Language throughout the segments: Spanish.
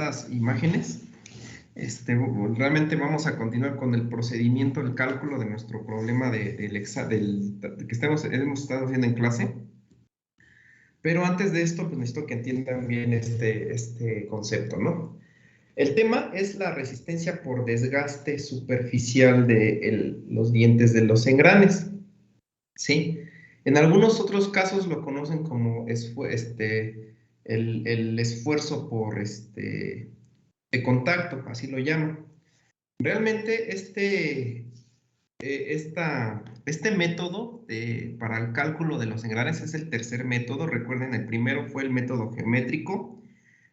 estas imágenes, realmente vamos a continuar con el procedimiento, el cálculo de nuestro problema que hemos estado haciendo en clase. Pero antes de esto, pues necesito que entiendan bien este concepto, ¿no? El tema es la resistencia por desgaste superficial de los dientes de los engranes, ¿sí? En algunos otros casos lo conocen como el esfuerzo de contacto, así lo llaman. Realmente este método para el cálculo de los engranes es el tercer método. Recuerden, el primero fue el método geométrico,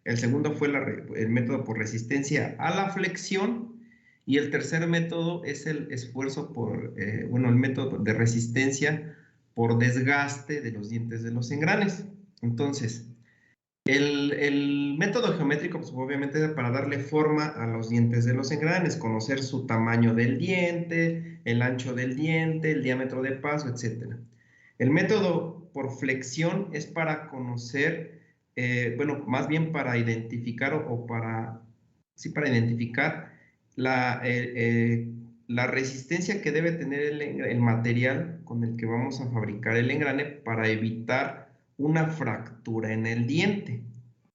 el segundo fue el método por resistencia a la flexión, y el tercer método es el esfuerzo el método de resistencia por desgaste de los dientes de los engranes. Entonces, el método geométrico, pues obviamente es para darle forma a los dientes de los engranes, conocer su tamaño del diente, el ancho del diente, el diámetro de paso, etc. El método por flexión es para conocer, más bien para identificar para identificar la resistencia que debe tener el material con el que vamos a fabricar el engrane para evitar una fractura en el diente.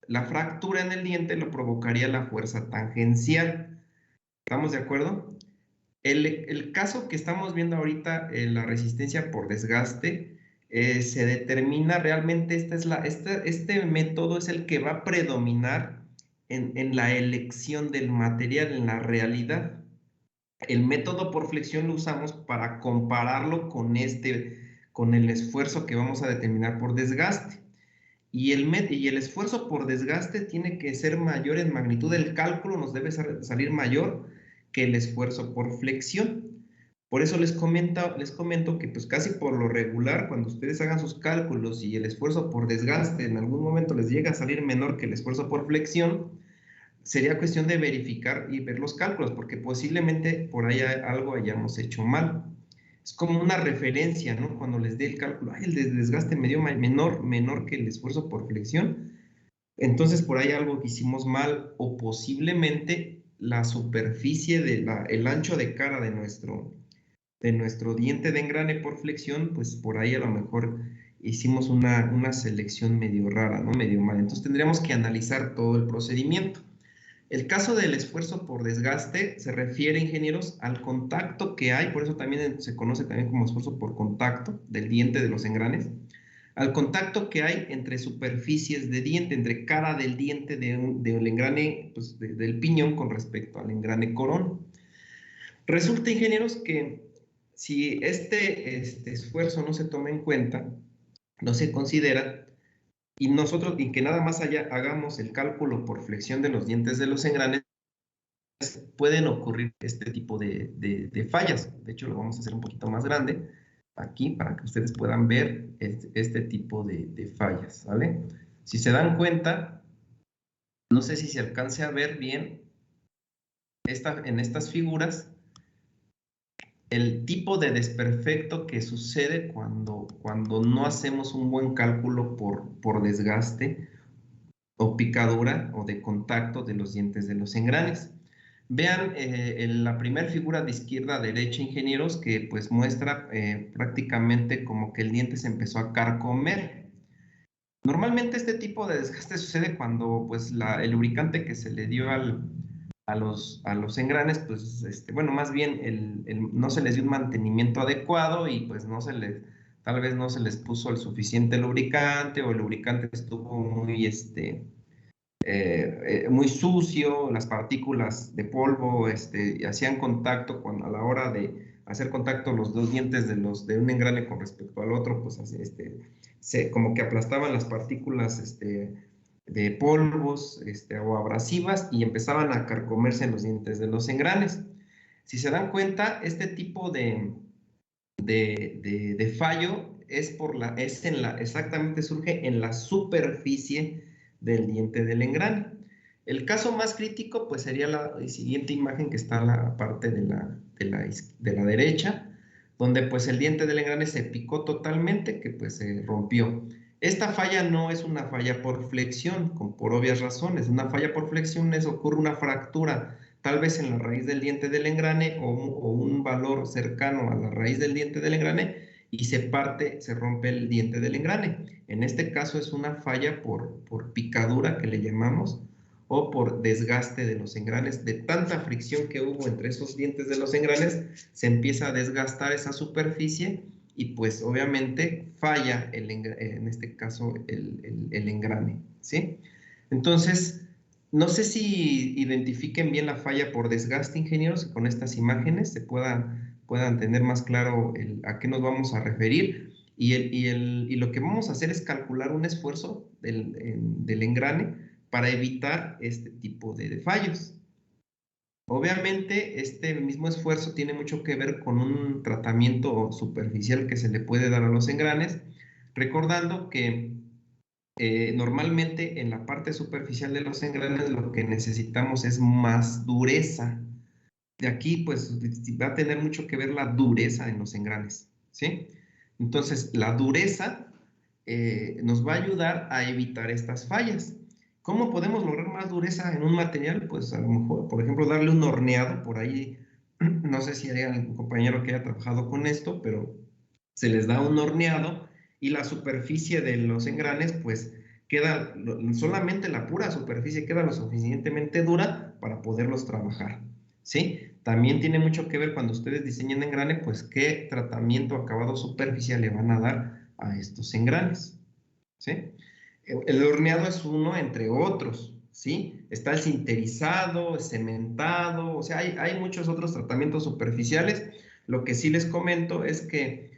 La fractura en el diente lo provocaría la fuerza tangencial. ¿Estamos de acuerdo? El caso que estamos viendo ahorita, la resistencia por desgaste, se determina realmente, este método es el que va a predominar en la elección del material, en la realidad. El método por flexión lo usamos para compararlo con el esfuerzo que vamos a determinar por desgaste. Y el esfuerzo por desgaste tiene que ser mayor en magnitud. El cálculo nos debe salir mayor que el esfuerzo por flexión. Por eso les comento que pues casi por lo regular, cuando ustedes hagan sus cálculos y el esfuerzo por desgaste en algún momento les llega a salir menor que el esfuerzo por flexión, sería cuestión de verificar y ver los cálculos, porque posiblemente por ahí algo hayamos hecho mal. Es como una referencia, ¿no? Cuando les dé el cálculo, el desgaste me dio menor que el esfuerzo por flexión, entonces por ahí algo que hicimos mal, o posiblemente la superficie el ancho de cara de nuestro diente de engrane por flexión, pues por ahí a lo mejor hicimos una selección medio rara, ¿no? Medio mal. Entonces tendríamos que analizar todo el procedimiento. El caso del esfuerzo por desgaste se refiere, ingenieros, al contacto que hay, por eso también se conoce también como esfuerzo por contacto del diente de los engranes, al contacto que hay entre superficies de diente, entre cara del diente del engrane, pues, del piñón con respecto al engrane corón. Resulta, ingenieros, que si este esfuerzo no se toma en cuenta, no se considera, y que nada más hagamos el cálculo por flexión de los dientes de los engranes, pueden ocurrir este tipo de fallas. De hecho, lo vamos a hacer un poquito más grande aquí para que ustedes puedan ver este tipo de fallas, ¿vale? Si se dan cuenta, no sé si se alcance a ver bien en estas figuras el tipo de desperfecto que sucede cuando no hacemos un buen cálculo por desgaste o picadura o de contacto de los dientes de los engranes. Vean en la primera figura de izquierda a derecha, ingenieros, que pues muestra prácticamente como que el diente se empezó a carcomer. Normalmente este tipo de desgaste sucede cuando pues el lubricante que se le dio a los engranes, pues bueno, más bien no se les dio un mantenimiento adecuado y pues tal vez no se les puso el suficiente lubricante, o el lubricante estuvo muy sucio, las partículas de polvo hacían contacto a la hora de hacer contacto los dos dientes de un engrane con respecto al otro, pues como que aplastaban las partículas de polvos o abrasivas y empezaban a carcomerse en los dientes de los engranes. Si se dan cuenta, este tipo de fallo exactamente surge en la superficie del diente del engrane. El caso más crítico pues sería la siguiente imagen, que está en la parte de la derecha, donde pues el diente del engrane se picó totalmente, que pues se rompió. Esta falla no es una falla por flexión, por obvias razones. Una falla por flexión es ocurre una fractura, tal vez en la raíz del diente del engrane o un valor cercano a la raíz del diente del engrane y se parte, se rompe el diente del engrane. En este caso es una falla por picadura que le llamamos o por desgaste de los engranes. De tanta fricción que hubo entre esos dientes de los engranes, se empieza a desgastar esa superficie y pues obviamente falla, en este caso, el engrane, ¿sí? Entonces, no sé si identifiquen bien la falla por desgaste, ingenieros, y con estas imágenes se puedan tener más claro a qué nos vamos a referir. Y lo que vamos a hacer es calcular un esfuerzo del engrane para evitar este tipo de fallos. Obviamente, este mismo esfuerzo tiene mucho que ver con un tratamiento superficial que se le puede dar a los engranes, recordando que normalmente en la parte superficial de los engranes lo que necesitamos es más dureza. De aquí, pues, va a tener mucho que ver la dureza en los engranes, ¿sí? Entonces, la dureza nos va a ayudar a evitar estas fallas. ¿Cómo podemos lograr más dureza en un material? Pues a lo mejor, por ejemplo, darle un horneado, por ahí, no sé si hay algún compañero que haya trabajado con esto, pero se les da un horneado y la superficie de los engranes, pues queda, solamente la pura superficie queda lo suficientemente dura para poderlos trabajar, ¿sí? También tiene mucho que ver cuando ustedes diseñan engrane, pues qué tratamiento acabado superficial le van a dar a estos engranes, ¿sí? El horneado es uno entre otros, ¿sí? Está el sinterizado, el cementado, o sea, hay muchos otros tratamientos superficiales. Lo que sí les comento es que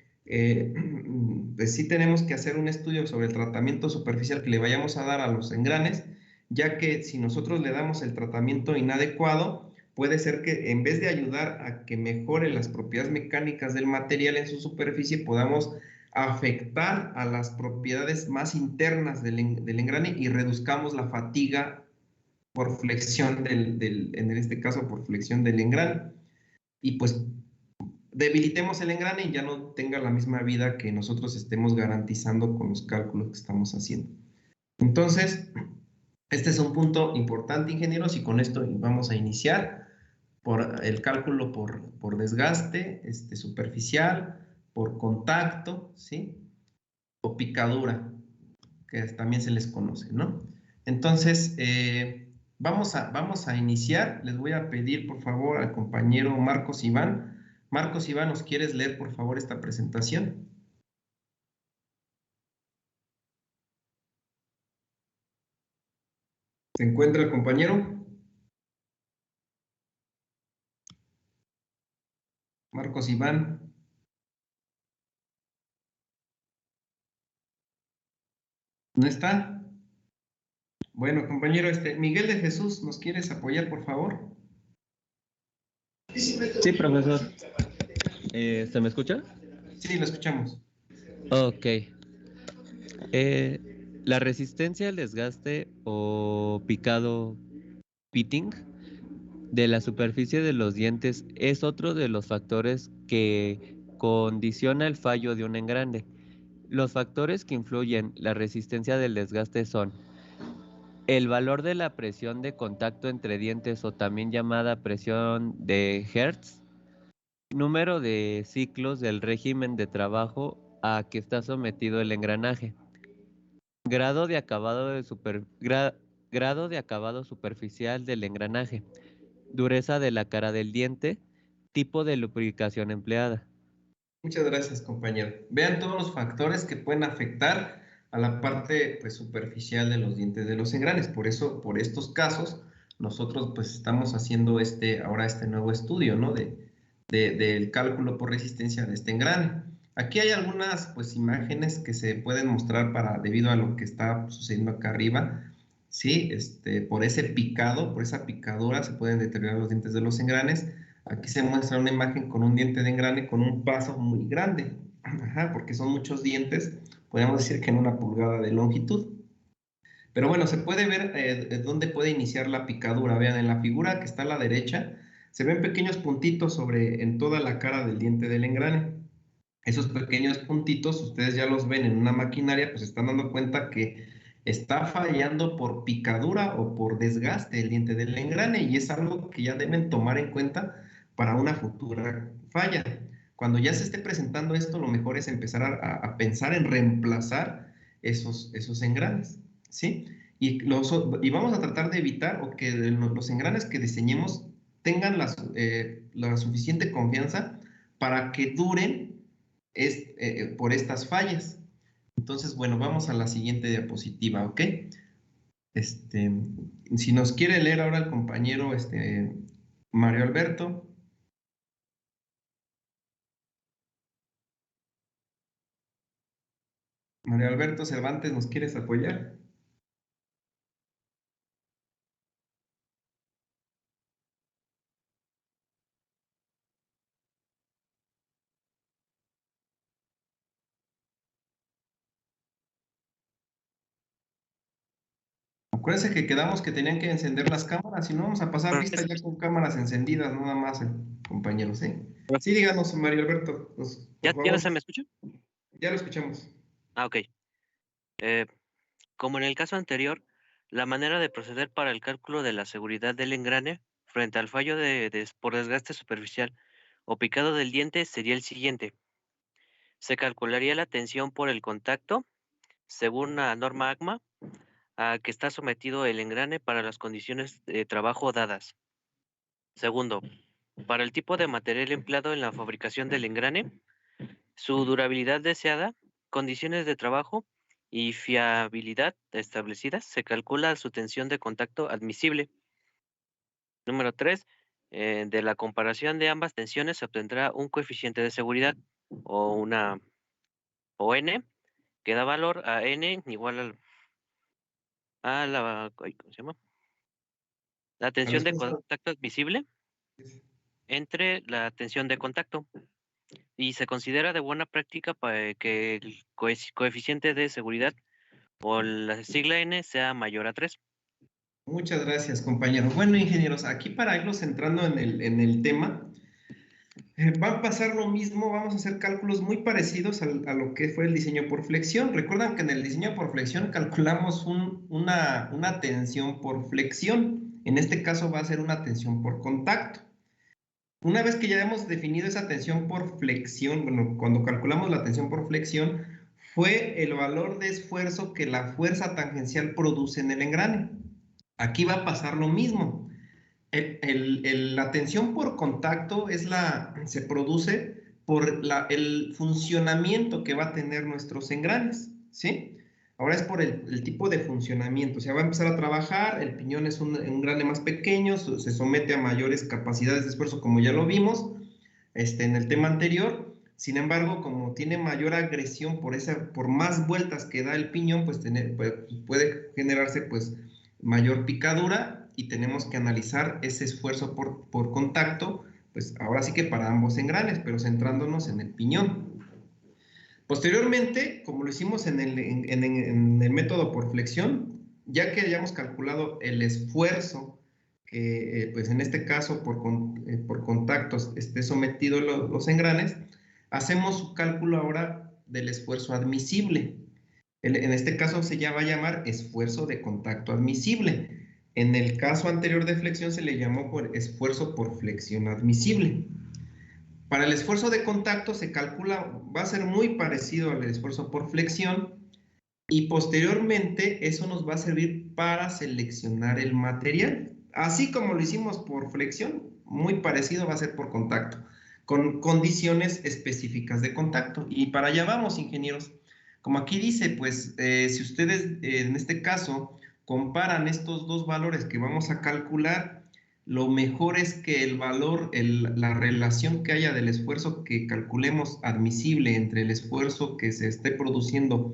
pues sí tenemos que hacer un estudio sobre el tratamiento superficial que le vayamos a dar a los engranes, ya que si nosotros le damos el tratamiento inadecuado, puede ser que en vez de ayudar a que mejore las propiedades mecánicas del material en su superficie, podamos afectar a las propiedades más internas del engrane y reduzcamos la fatiga por flexión en este caso por flexión del engrane. Y pues debilitemos el engrane y ya no tenga la misma vida que nosotros estemos garantizando con los cálculos que estamos haciendo. Entonces, este es un punto importante, ingenieros, y con esto vamos a iniciar por el cálculo por desgaste superficial, por contacto, ¿sí? O picadura, que también se les conoce, ¿no? Entonces, vamos a iniciar. Les voy a pedir, por favor, al compañero Marcos Iván. Marcos Iván, ¿nos quieres leer, por favor, esta presentación? ¿Se encuentra el compañero? Marcos Iván, ¿no está? Bueno, compañero, Miguel de Jesús, ¿nos quieres apoyar, por favor? Sí, profesor. ¿Se me escucha? Sí, lo escuchamos. Ok. La resistencia al desgaste o picado, pitting, de la superficie de los dientes es otro de los factores que condiciona el fallo de un engrane. Los factores que influyen la resistencia del desgaste son el valor de la presión de contacto entre dientes o también llamada presión de Hertz, número de ciclos del régimen de trabajo a que está sometido el engranaje, grado de acabado, grado de acabado superficial del engranaje, dureza de la cara del diente, tipo de lubricación empleada. Muchas gracias, compañero. Vean todos los factores que pueden afectar a la parte pues, superficial de los dientes de los engranes. Por eso, por estos casos, nosotros pues estamos haciendo ahora este nuevo estudio, ¿no? Del cálculo por resistencia de este engrane. Aquí hay algunas pues imágenes que se pueden mostrar debido a lo que está sucediendo acá arriba. Sí, por ese picado, por esa picadura se pueden deteriorar los dientes de los engranes. Aquí se muestra una imagen con un diente de engrane con un paso muy grande, ajá, porque son muchos dientes, podemos decir que en una pulgada de longitud. Pero bueno, se puede ver dónde puede iniciar la picadura. Vean, en la figura que está a la derecha, se ven pequeños puntitos en toda la cara del diente del engrane. Esos pequeños puntitos, ustedes ya los ven en una maquinaria, pues se están dando cuenta que está fallando por picadura o por desgaste el diente del engrane y es algo que ya deben tomar en cuenta para una futura falla. Cuando ya se esté presentando esto, lo mejor es empezar a pensar en reemplazar esos engranes, ¿sí? Y vamos a tratar de evitar o que los engranes que diseñemos tengan la suficiente confianza para que duren por estas fallas. Entonces, bueno, vamos a la siguiente diapositiva, ¿ok? Este, si nos quiere leer ahora el compañero Mario Alberto. Mario Alberto Cervantes, ¿nos quieres apoyar? Acuérdense que quedamos que tenían que encender las cámaras y no vamos a pasar lista ya con cámaras encendidas, nada más, compañeros, ¿sí? Sí, díganos, Mario Alberto, por ¿Ya no favor. se me escucha? Ya lo escuchamos. Ok. Eh, Como en el caso anterior, la manera de proceder para el cálculo de la seguridad del engrane frente al fallo por desgaste superficial o picado del diente sería el siguiente. Se calcularía la tensión por el contacto según la norma ACMA a que está sometido el engrane para las condiciones de trabajo dadas. Segundo, para el tipo de material empleado en la fabricación del engrane, su durabilidad deseada, condiciones de trabajo y fiabilidad establecidas, se calcula su tensión de contacto admisible. Número 3. De la comparación de ambas tensiones se obtendrá un coeficiente de seguridad o una o n que da valor a n igual a la, ay, ¿cómo se llama? La A la tensión de esposa. contacto admisible entre la tensión de contacto. Y se considera de buena práctica para que el coeficiente de seguridad o la sigla n sea mayor a 3. Muchas gracias, compañeros. Bueno, ingenieros, aquí para irnos centrando en el tema, va a pasar lo mismo, vamos a hacer cálculos muy parecidos a lo que fue el diseño por flexión. Recuerdan que en el diseño por flexión calculamos una tensión por flexión. En este caso va a ser una tensión por contacto. Una vez que ya hemos definido esa tensión por flexión, bueno, cuando calculamos la tensión por flexión, fue el valor de esfuerzo que la fuerza tangencial produce en el engrane. Aquí va a pasar lo mismo. La tensión por contacto se produce por el funcionamiento que va a tener nuestros engranes, ¿sí? Ahora es por el tipo de funcionamiento, o sea, va a empezar a trabajar, el piñón es un engrane más pequeño, se somete a mayores capacidades de esfuerzo, como ya lo vimos en el tema anterior. Sin embargo, como tiene mayor agresión por más vueltas que da el piñón, pues puede generarse pues mayor picadura y tenemos que analizar ese esfuerzo por contacto, pues ahora sí que para ambos engranes, pero centrándonos en el piñón. Posteriormente, como lo hicimos en el método por flexión, ya que hayamos calculado el esfuerzo que, pues en este caso, por contactos esté sometido los engranes, hacemos su cálculo ahora del esfuerzo admisible. En este caso se va a llamar esfuerzo de contacto admisible. En el caso anterior de flexión se le llamó por esfuerzo por flexión admisible. Para el esfuerzo de contacto se calcula, va a ser muy parecido al esfuerzo por flexión y posteriormente eso nos va a servir para seleccionar el material. Así como lo hicimos por flexión, muy parecido va a ser por contacto, con condiciones específicas de contacto. Y para allá vamos, ingenieros. Como aquí dice, pues si ustedes en este caso comparan estos dos valores que vamos a calcular, lo mejor es que el valor, la relación que haya del esfuerzo que calculemos admisible entre el esfuerzo que se esté produciendo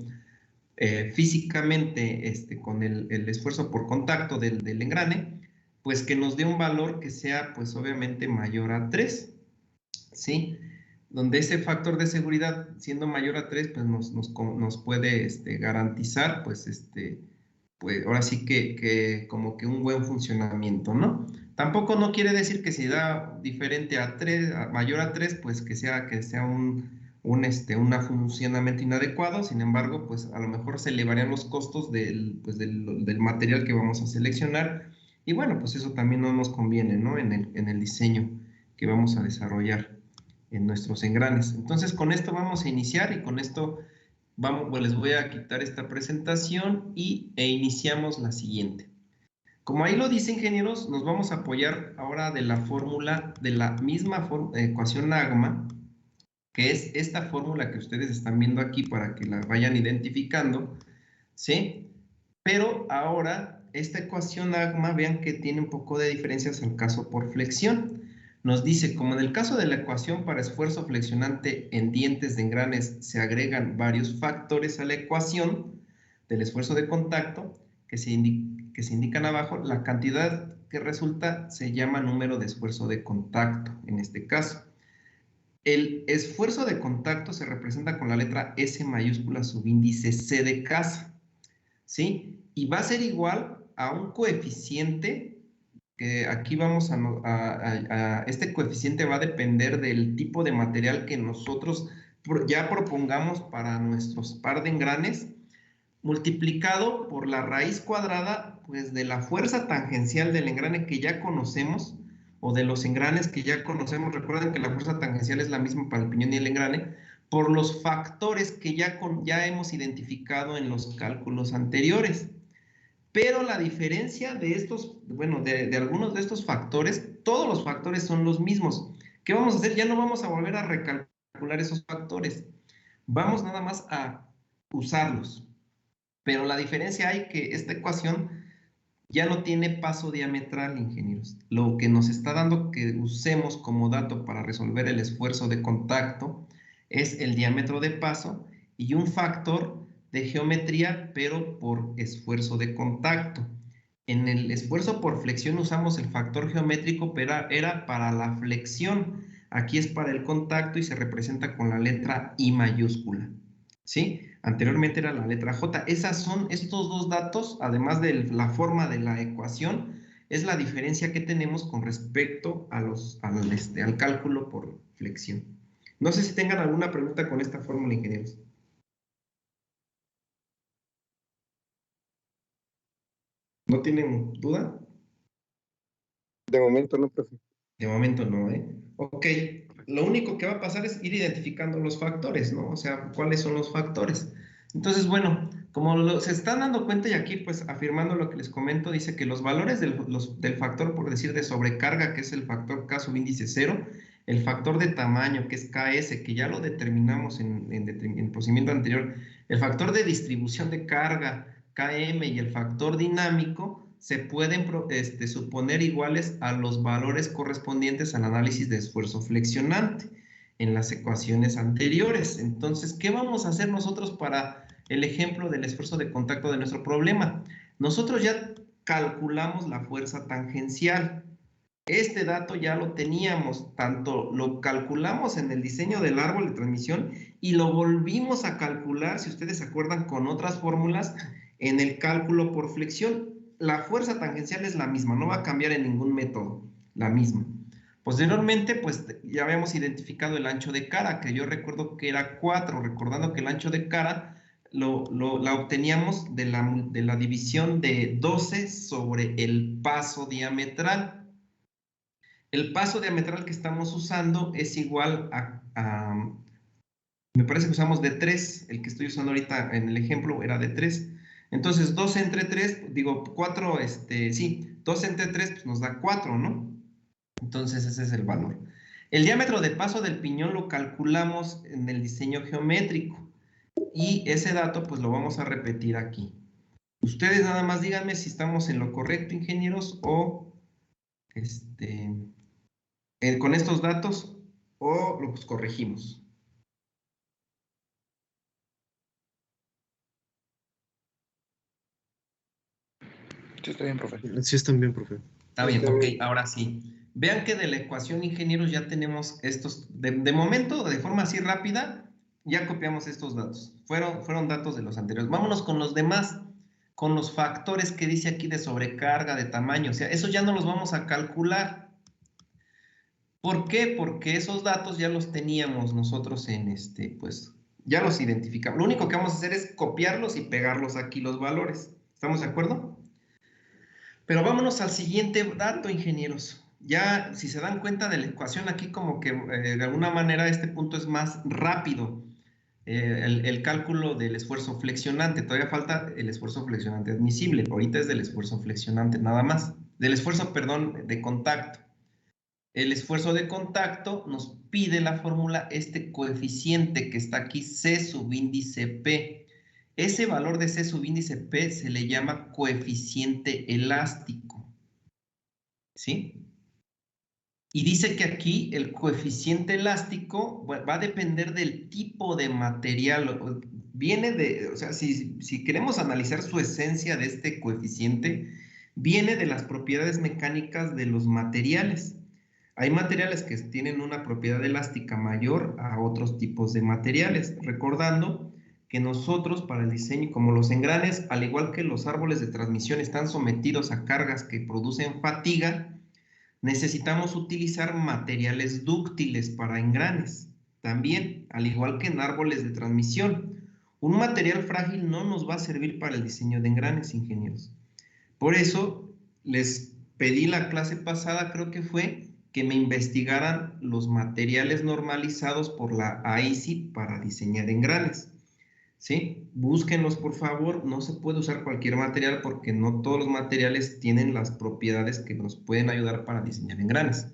físicamente con el esfuerzo por contacto del engrane, pues que nos dé un valor que sea pues obviamente mayor a 3, ¿sí? Donde ese factor de seguridad siendo mayor a 3 pues nos puede garantizar pues ahora sí que como que un buen funcionamiento, ¿no? Tampoco no quiere decir que si da diferente a 3, mayor a 3, pues que sea un funcionamiento inadecuado. Sin embargo, pues a lo mejor se elevarían los costos del material que vamos a seleccionar, y bueno, pues eso también no nos conviene, ¿no? En el diseño que vamos a desarrollar en nuestros engranes. Entonces, con esto vamos a iniciar, y con esto pues les voy a quitar esta presentación e iniciamos la siguiente. Como ahí lo dice, ingenieros, nos vamos a apoyar ahora de la fórmula, de la misma ecuación AGMA, que es esta fórmula que ustedes están viendo aquí para que la vayan identificando, ¿sí? Pero ahora, esta ecuación AGMA, vean que tiene un poco de diferencias al caso por flexión. Nos dice, como en el caso de la ecuación para esfuerzo flexionante en dientes de engranes, se agregan varios factores a la ecuación del esfuerzo de contacto, que se indican abajo, la cantidad que resulta se llama número de esfuerzo de contacto, en este caso. El esfuerzo de contacto se representa con la letra S mayúscula subíndice C de casa, ¿sí? Y va a ser igual a un coeficiente, que aquí vamos este coeficiente va a depender del tipo de material que nosotros ya propongamos para nuestros par de engranes, multiplicado por la raíz cuadrada, pues, de la fuerza tangencial del engrane que ya conocemos, o de los engranes que ya conocemos. Recuerden que la fuerza tangencial es la misma para el piñón y el engrane, por los factores que ya hemos identificado en los cálculos anteriores. Pero la diferencia de estos, bueno, de algunos de estos factores, todos los factores son los mismos. ¿Qué vamos a hacer? Ya no vamos a volver a recalcular esos factores. Vamos nada más a usarlos. Pero la diferencia hay que esta ecuación ya no tiene paso diametral, ingenieros. Lo que nos está dando que usemos como dato para resolver el esfuerzo de contacto es el diámetro de paso y un factor de geometría, pero por esfuerzo de contacto. En el esfuerzo por flexión usamos el factor geométrico, pero era para la flexión. Aquí es para el contacto y se representa con la letra I mayúscula, ¿sí? Anteriormente era la letra J. Estos dos datos, además de la forma de la ecuación, es la diferencia que tenemos con respecto al cálculo por flexión. No sé si tengan alguna pregunta con esta fórmula, ingenieros. ¿No tienen duda? De momento no, profe. De momento no, ¿eh? Ok, lo único que va a pasar es ir identificando los factores, ¿no? O sea, ¿cuáles son los factores? Entonces, bueno, como se están dando cuenta, y aquí pues afirmando lo que les comento, dice que los valores del factor, por decir, de sobrecarga, que es el factor K subíndice 0, el factor de tamaño, que es KS, que ya lo determinamos en el procedimiento anterior, el factor de distribución de carga, KM, y el factor dinámico, se pueden suponer iguales a los valores correspondientes al análisis de esfuerzo flexionante en las ecuaciones anteriores. Entonces, ¿qué vamos a hacer nosotros para el ejemplo del esfuerzo de contacto de nuestro problema? Nosotros ya calculamos la fuerza tangencial. Este dato ya lo teníamos, tanto lo calculamos en el diseño del árbol de transmisión y lo volvimos a calcular, si ustedes se acuerdan, con otras fórmulas en el cálculo por flexión. La fuerza tangencial es la misma, no va a cambiar en ningún método, la misma. Posteriormente, pues ya habíamos identificado el ancho de cara, que yo recuerdo que era 4, recordando que el ancho de cara la obteníamos de la división de 12 sobre el paso diametral. El paso diametral que estamos usando es igual me parece que usamos de 3, el que estoy usando ahorita en el ejemplo era de 3. Entonces, 2 entre 3, digo, 4, sí, 2 entre 3 pues nos da 4, ¿no? Entonces, ese es el valor. El diámetro de paso del piñón lo calculamos en el diseño geométrico y ese dato pues lo vamos a repetir aquí. Ustedes nada más díganme si estamos en lo correcto, ingenieros, o con estos datos, o los corregimos. Sí, está bien, profe. Sí, están bien, profe. Está bien, ok, ahora sí. Vean que de la ecuación, ingenieros, ya tenemos estos, de momento, de forma así rápida, ya copiamos estos datos. Fueron datos de los anteriores. Vámonos con los demás, con los factores que dice aquí de sobrecarga, de tamaño. O sea, eso ya no los vamos a calcular. ¿Por qué? Porque esos datos ya los teníamos nosotros en pues ya los identificamos. Lo único que vamos a hacer es copiarlos y pegarlos aquí los valores. ¿Estamos de acuerdo? Pero vámonos al siguiente dato, ingenieros. Ya, si se dan cuenta de la ecuación aquí, como que de alguna manera este punto es más rápido. El cálculo del esfuerzo flexionante. Todavía falta el esfuerzo flexionante admisible. Ahorita es del esfuerzo flexionante nada más. Del esfuerzo, perdón, de contacto. El esfuerzo de contacto nos pide la fórmula, este coeficiente que está aquí, C subíndice P. Ese valor de C subíndice P se le llama coeficiente elástico. ¿Sí? Y dice que aquí el coeficiente elástico va a depender del tipo de material. Viene de, o sea, si queremos analizar su esencia de este coeficiente, viene de las propiedades mecánicas de los materiales. Hay materiales que tienen una propiedad elástica mayor a otros tipos de materiales, recordando que nosotros para el diseño, como los engranes, al igual que los árboles de transmisión están sometidos a cargas que producen fatiga, necesitamos utilizar materiales dúctiles para engranes, también, al igual que en árboles de transmisión. Un material frágil no nos va a servir para el diseño de engranes, ingenieros. Por eso les pedí la clase pasada, creo que fue, que me investigaran los materiales normalizados por la AISI para diseñar engranes. ¿Sí? Búsquenlos, por favor. No se puede usar cualquier material porque no todos los materiales tienen las propiedades que nos pueden ayudar para diseñar engranes.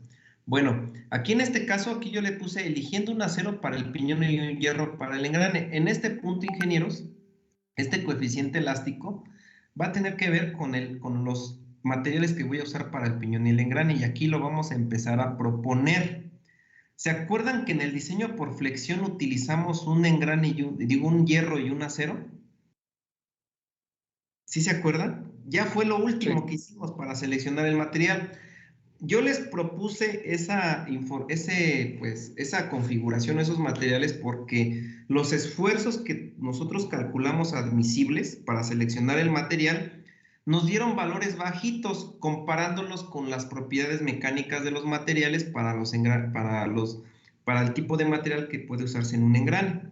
Bueno, aquí en este caso, aquí yo le puse eligiendo un acero para el piñón y un hierro para el engrane. En este punto, ingenieros, este coeficiente elástico va a tener que ver con los materiales que voy a usar para el piñón y el engrane, y aquí lo vamos a empezar a proponer. ¿Se acuerdan que en el diseño por flexión utilizamos un engrane un hierro y un acero? ¿Sí se acuerdan? Ya fue lo último que hicimos para seleccionar el material. Yo les propuse esa configuración, esos materiales, porque los esfuerzos que nosotros calculamos admisibles para seleccionar el material nos dieron valores bajitos comparándolos con las propiedades mecánicas de los materiales para el tipo de material que puede usarse en un engrane.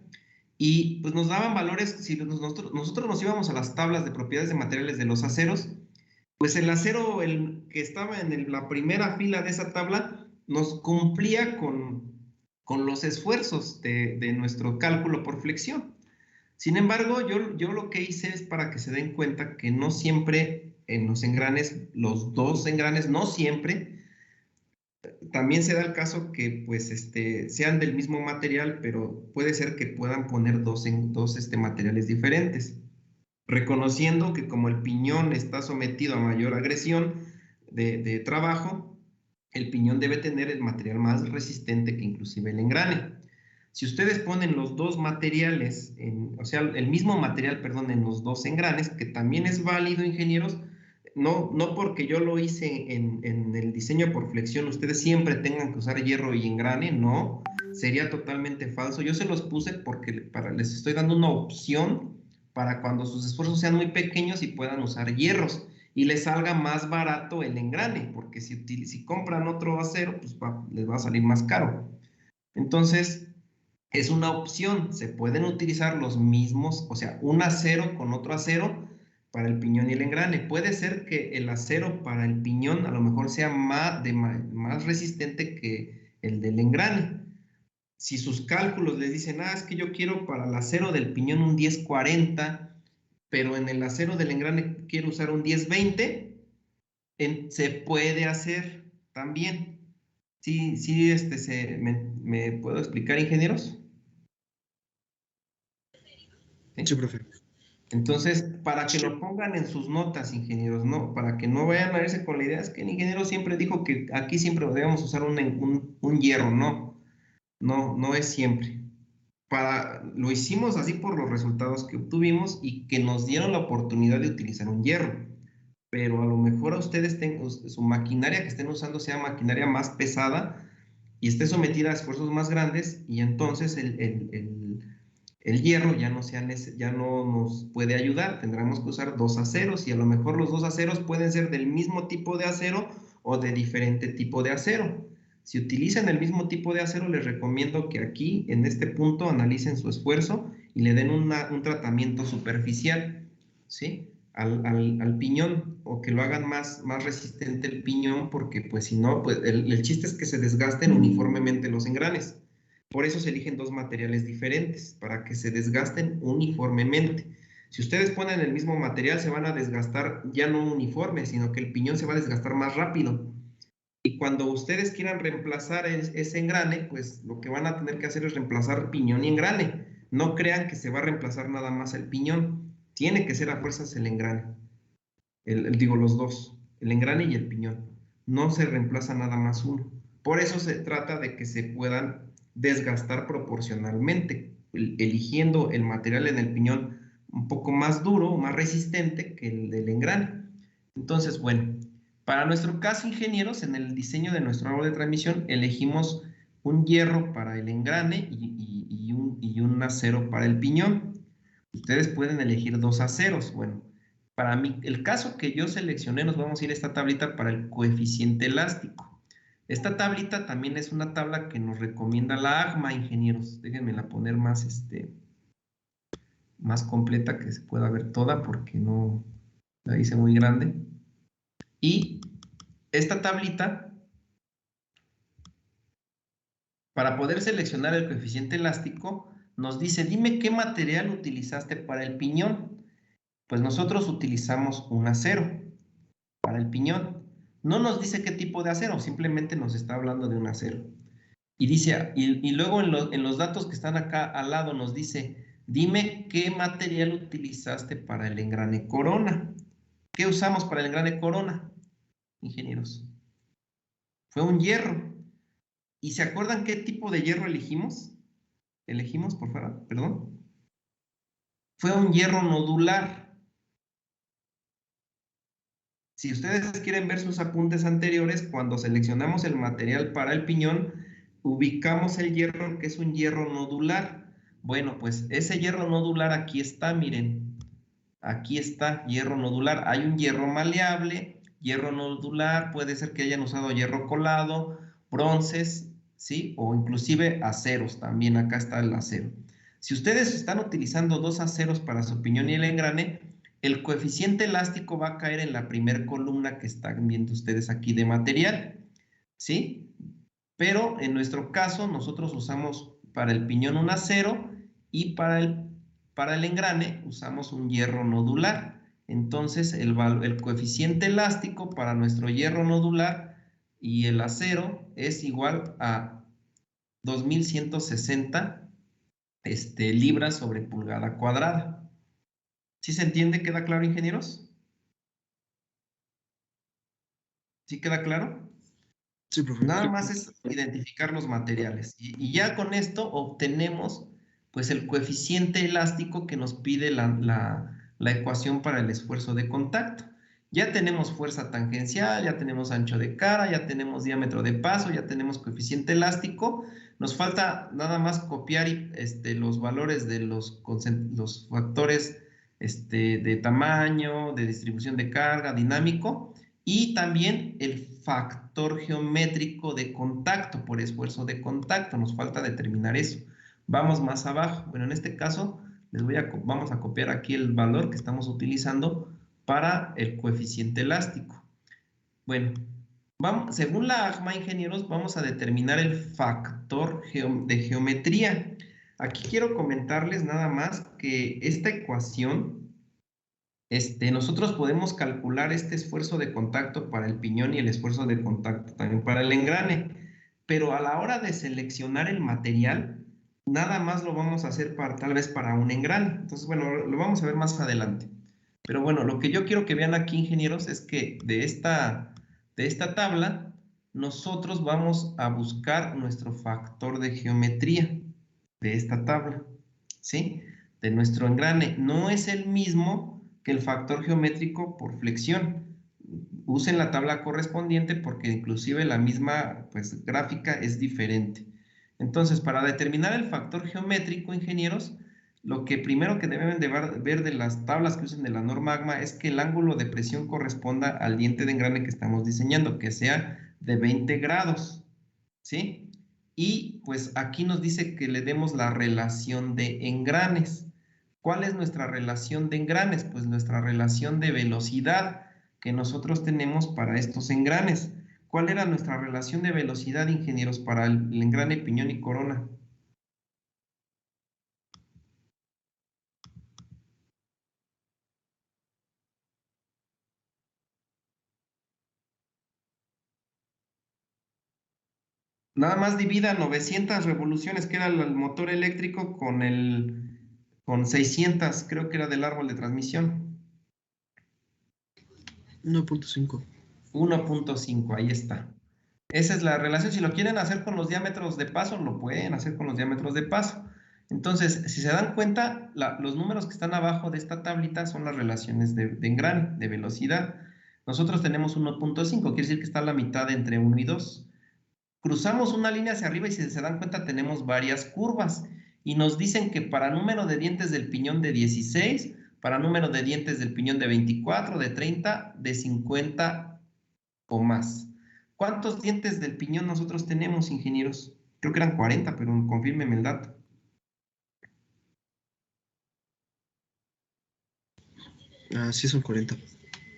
Y pues nos daban valores, si nosotros nos íbamos a las tablas de propiedades de materiales de los aceros, pues el acero, el que estaba en la primera fila de esa tabla, nos cumplía con los esfuerzos de nuestro cálculo por flexión. Sin embargo, yo lo que hice es para que se den cuenta que no siempre en los engranes, los dos engranes, no siempre, también se da el caso que pues sean del mismo material, pero puede ser que puedan poner dos materiales diferentes, reconociendo que como el piñón está sometido a mayor agresión de trabajo, el piñón debe tener el material más resistente que inclusive el engrane. Si ustedes ponen los dos materiales, o sea, el mismo material, perdón, en los dos engranes, que también es válido, ingenieros, no porque yo lo hice en el diseño por flexión, ustedes siempre tengan que usar hierro y engrane, no, sería totalmente falso. Yo se los puse porque les estoy dando una opción para cuando sus esfuerzos sean muy pequeños y puedan usar hierros y les salga más barato el engrane, porque si compran otro acero, pues les va a salir más caro. Entonces, es una opción, se pueden utilizar los mismos, o sea, un acero con otro acero para el piñón y el engrane. Puede ser que el acero para el piñón a lo mejor sea más resistente que el del engrane. Si sus cálculos les dicen, es que yo quiero para el acero del piñón un 1040, pero en el acero del engrane quiero usar un 1020, se puede hacer también. Sí, ¿me puedo explicar, ingenieros? Sí, profe. Entonces, para que lo pongan en sus notas, ingenieros, ¿no? Para que no vayan a irse con la idea, es que el ingeniero siempre dijo que aquí siempre debemos usar un hierro, no es siempre. Lo hicimos así por los resultados que obtuvimos y que nos dieron la oportunidad de utilizar un hierro. Pero a lo mejor a ustedes su maquinaria que estén usando sea maquinaria más pesada y esté sometida a esfuerzos más grandes, y entonces el hierro ya no nos puede ayudar. Tendremos que usar dos aceros, y a lo mejor los dos aceros pueden ser del mismo tipo de acero o de diferente tipo de acero. Si utilizan el mismo tipo de acero, les recomiendo que aquí, en este punto, analicen su esfuerzo y le den un tratamiento superficial, ¿sí? Al piñón, o que lo hagan más resistente el piñón, porque pues si no, pues el chiste es que se desgasten uniformemente los engranes. Por eso se eligen dos materiales diferentes, para que se desgasten uniformemente. Si ustedes ponen el mismo material, se van a desgastar ya no uniforme, sino que el piñón se va a desgastar más rápido. Y cuando ustedes quieran reemplazar ese engrane, pues lo que van a tener que hacer es reemplazar piñón y engrane. No crean que se va a reemplazar nada más el piñón. Tiene que ser a fuerzas el engrane. Digo, los dos, el engrane y el piñón. No se reemplaza nada más uno. Por eso se trata de que se puedan desgastar proporcionalmente, eligiendo el material en el piñón un poco más duro, más resistente que el del engrane. Entonces, bueno, para nuestro caso, ingenieros, en el diseño de nuestro árbol de transmisión, elegimos un hierro para el engrane y un acero para el piñón. Ustedes pueden elegir dos aceros. Bueno, para mí, el caso que yo seleccioné, nos vamos a ir a esta tablita para el coeficiente elástico. Esta tablita también es una tabla que nos recomienda la AGMA, ingenieros. Déjenme la poner más completa, que se pueda ver toda, porque no la hice muy grande. Y esta tablita, para poder seleccionar el coeficiente elástico, nos dice, dime qué material utilizaste para el piñón. Pues nosotros utilizamos un acero para el piñón. No nos dice qué tipo de acero, simplemente nos está hablando de un acero. Y dice, y luego en los datos que están acá al lado nos dice, dime qué material utilizaste para el engrane corona. ¿Qué usamos para el engrane corona, ingenieros? Fue un hierro. ¿Y se acuerdan qué tipo de hierro elegimos? Elegimos, por favor, perdón. Fue un hierro nodular. Si ustedes quieren ver sus apuntes anteriores, cuando seleccionamos el material para el piñón, ubicamos el hierro, que es un hierro nodular. Bueno, pues ese hierro nodular aquí está, miren. Aquí está, hierro nodular. Hay un hierro maleable, hierro nodular, puede ser que hayan usado hierro colado, bronces, ¿sí? O inclusive aceros, también acá está el acero. Si ustedes están utilizando dos aceros para su piñón y el engrane, el coeficiente elástico va a caer en la primera columna que están viendo ustedes aquí de material, ¿sí? Pero en nuestro caso, nosotros usamos para el piñón un acero y para el engrane usamos un hierro nodular. Entonces, el coeficiente elástico para nuestro hierro nodular y el acero es igual a 2160 libras sobre pulgada cuadrada. ¿Sí se entiende? ¿Queda claro, ingenieros? ¿Sí queda claro? Sí, profe. Nada más es identificar los materiales. Y ya con esto obtenemos pues el coeficiente elástico que nos pide la ecuación para el esfuerzo de contacto. Ya tenemos fuerza tangencial, ya tenemos ancho de cara, ya tenemos diámetro de paso, ya tenemos coeficiente elástico. Nos falta nada más copiar los valores de los factores de tamaño, de distribución de carga, dinámico, y también el factor geométrico de contacto por esfuerzo de contacto. Nos falta determinar eso. Vamos más abajo. Bueno, en este caso vamos a copiar aquí el valor que estamos utilizando para el coeficiente elástico. Bueno, según la AGMA, ingenieros, vamos a determinar el factor de geometría. Aquí quiero comentarles nada más que esta ecuación, nosotros podemos calcular este esfuerzo de contacto para el piñón y el esfuerzo de contacto también para el engrane, pero a la hora de seleccionar el material, nada más lo vamos a hacer tal vez para un engrane. Entonces, bueno, lo vamos a ver más adelante. Pero bueno, lo que yo quiero que vean aquí, ingenieros, es que de esta tabla, nosotros vamos a buscar nuestro factor de geometría de esta tabla, ¿sí? De nuestro engrane. No es el mismo que el factor geométrico por flexión. Usen la tabla correspondiente porque inclusive la misma pues, gráfica es diferente. Entonces, para determinar el factor geométrico, ingenieros, lo que primero que deben de ver de las tablas que usen de la norma AGMA es que el ángulo de presión corresponda al diente de engrane que estamos diseñando, que sea de 20 grados, ¿sí? Y pues aquí nos dice que le demos la relación de engranes. ¿Cuál es nuestra relación de engranes? Pues nuestra relación de velocidad que nosotros tenemos para estos engranes. ¿Cuál era nuestra relación de velocidad, ingenieros, para el engrane piñón y corona? Nada más divida 900 revoluciones, que era el motor eléctrico, con 600, creo que era del árbol de transmisión. 1.5. 1.5, ahí está. Esa es la relación. Si lo quieren hacer con los diámetros de paso, lo pueden hacer con los diámetros de paso. Entonces, si se dan cuenta, los números que están abajo de esta tablita son las relaciones de engrane, de velocidad. Nosotros tenemos 1.5, quiere decir que está a la mitad entre 1 y 2. Cruzamos una línea hacia arriba y si se dan cuenta tenemos varias curvas y nos dicen que para número de dientes del piñón de 16, para número de dientes del piñón de 24, de 30, de 50 o más. ¿Cuántos dientes del piñón nosotros tenemos, ingenieros? Creo que eran 40, pero confírmeme el dato. Sí, son 40.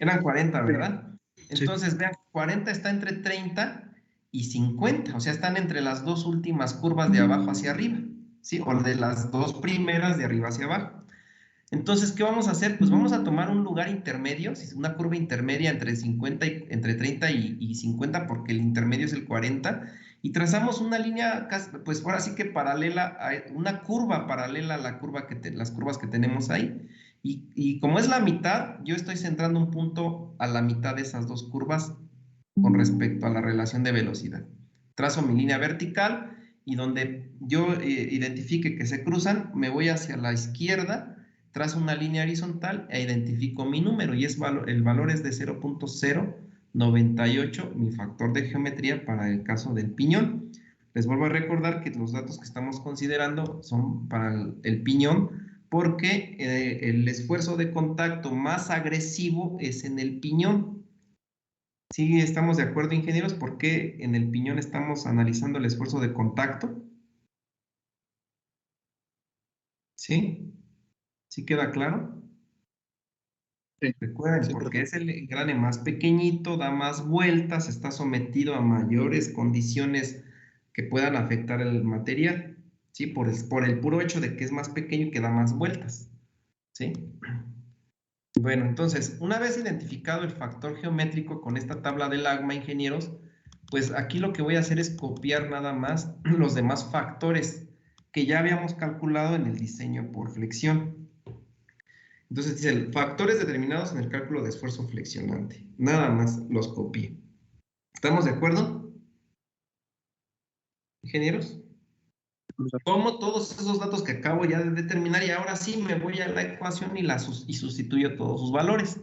Eran 40, ¿verdad? Sí. Entonces, vean, 40 está entre 30 y 50, o sea, están entre las dos últimas curvas de abajo hacia arriba, ¿sí? O de las dos primeras de arriba hacia abajo. Entonces, ¿qué vamos a hacer? Pues vamos a tomar un lugar intermedio, una curva intermedia entre 50 entre 30 y 50, porque el intermedio es el 40, y trazamos una línea, pues ahora sí que paralela, una curva paralela a la curva las curvas que tenemos ahí. Y como es la mitad, yo estoy centrando un punto a la mitad de esas dos curvas con respecto a la relación de velocidad. Trazo mi línea vertical y donde yo identifique que se cruzan, me voy hacia la izquierda, trazo una línea horizontal e identifico mi número y el valor es de 0.098, mi factor de geometría para el caso del piñón. Les vuelvo a recordar que los datos que estamos considerando son para el piñón porque el esfuerzo de contacto más agresivo es en el piñón. Sí, estamos de acuerdo, ingenieros, porque en el piñón estamos analizando el esfuerzo de contacto. ¿Sí? ¿Sí queda claro? Sí. Recuerden, Sí, porque profe. es el engrane más pequeñito, da más vueltas, está sometido a mayores condiciones que puedan afectar el material, ¿sí? Por el puro hecho de que es más pequeño y que da más vueltas, ¿sí? Bueno, entonces, una vez identificado el factor geométrico con esta tabla del AGMA, ingenieros, pues aquí lo que voy a hacer es copiar nada más los demás factores que ya habíamos calculado en el diseño por flexión. Entonces dice, factores determinados en el cálculo de esfuerzo flexionante. Nada más los copié. ¿Estamos de acuerdo, ingenieros? Tomo todos esos datos que acabo ya de determinar y ahora sí me voy a la ecuación y sustituyo todos sus valores.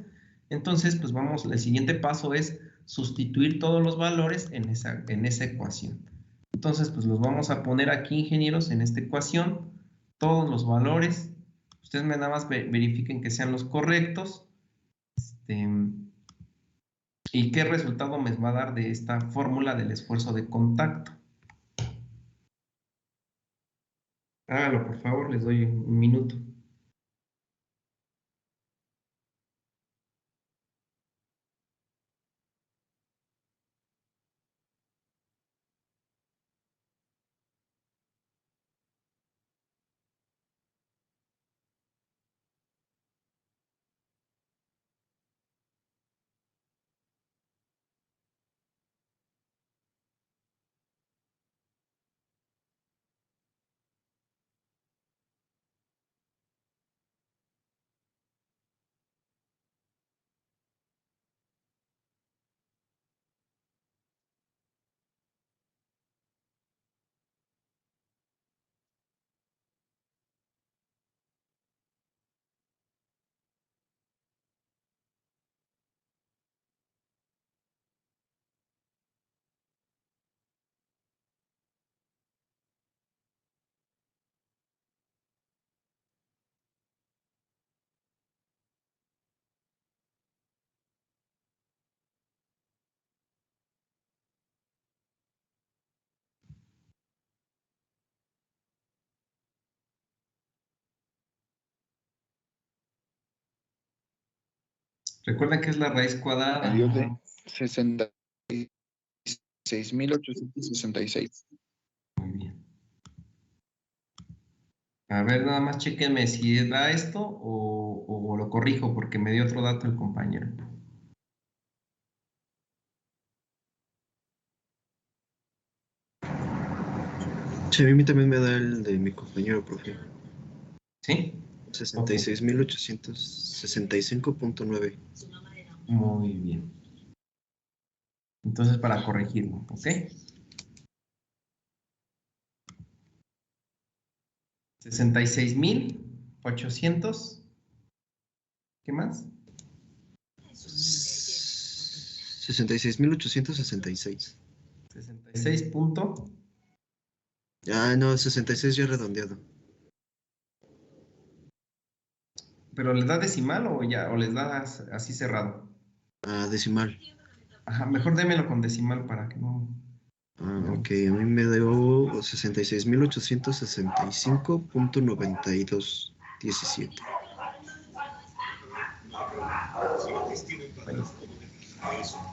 Entonces, pues vamos, el siguiente paso es sustituir todos los valores en esa ecuación. Entonces, pues los vamos a poner aquí, ingenieros, en esta ecuación, todos los valores. Ustedes nada más verifiquen que sean los correctos. ¿Y qué resultado me va a dar de esta fórmula del esfuerzo de contacto? Hágalo, por favor, les doy un minuto. Recuerda que es la raíz cuadrada. Me dio de 66,866. Muy bien. A ver, nada más chequenme si da esto o lo corrijo porque me dio otro dato el compañero. Sí, a mí también me da el de mi compañero, profe. ¿Sí? 66,865.9. Muy bien. Entonces, para corregirlo, ¿ok? 66,800. ¿Qué más? 66,866. 66 punto. Ah, no, 66 ya redondeado. ¿Pero les da decimal o les da así cerrado? Ah, decimal. Ajá, mejor démelo con decimal para que no. Ah, ok, a mí me dio 66,865.9217. Bueno.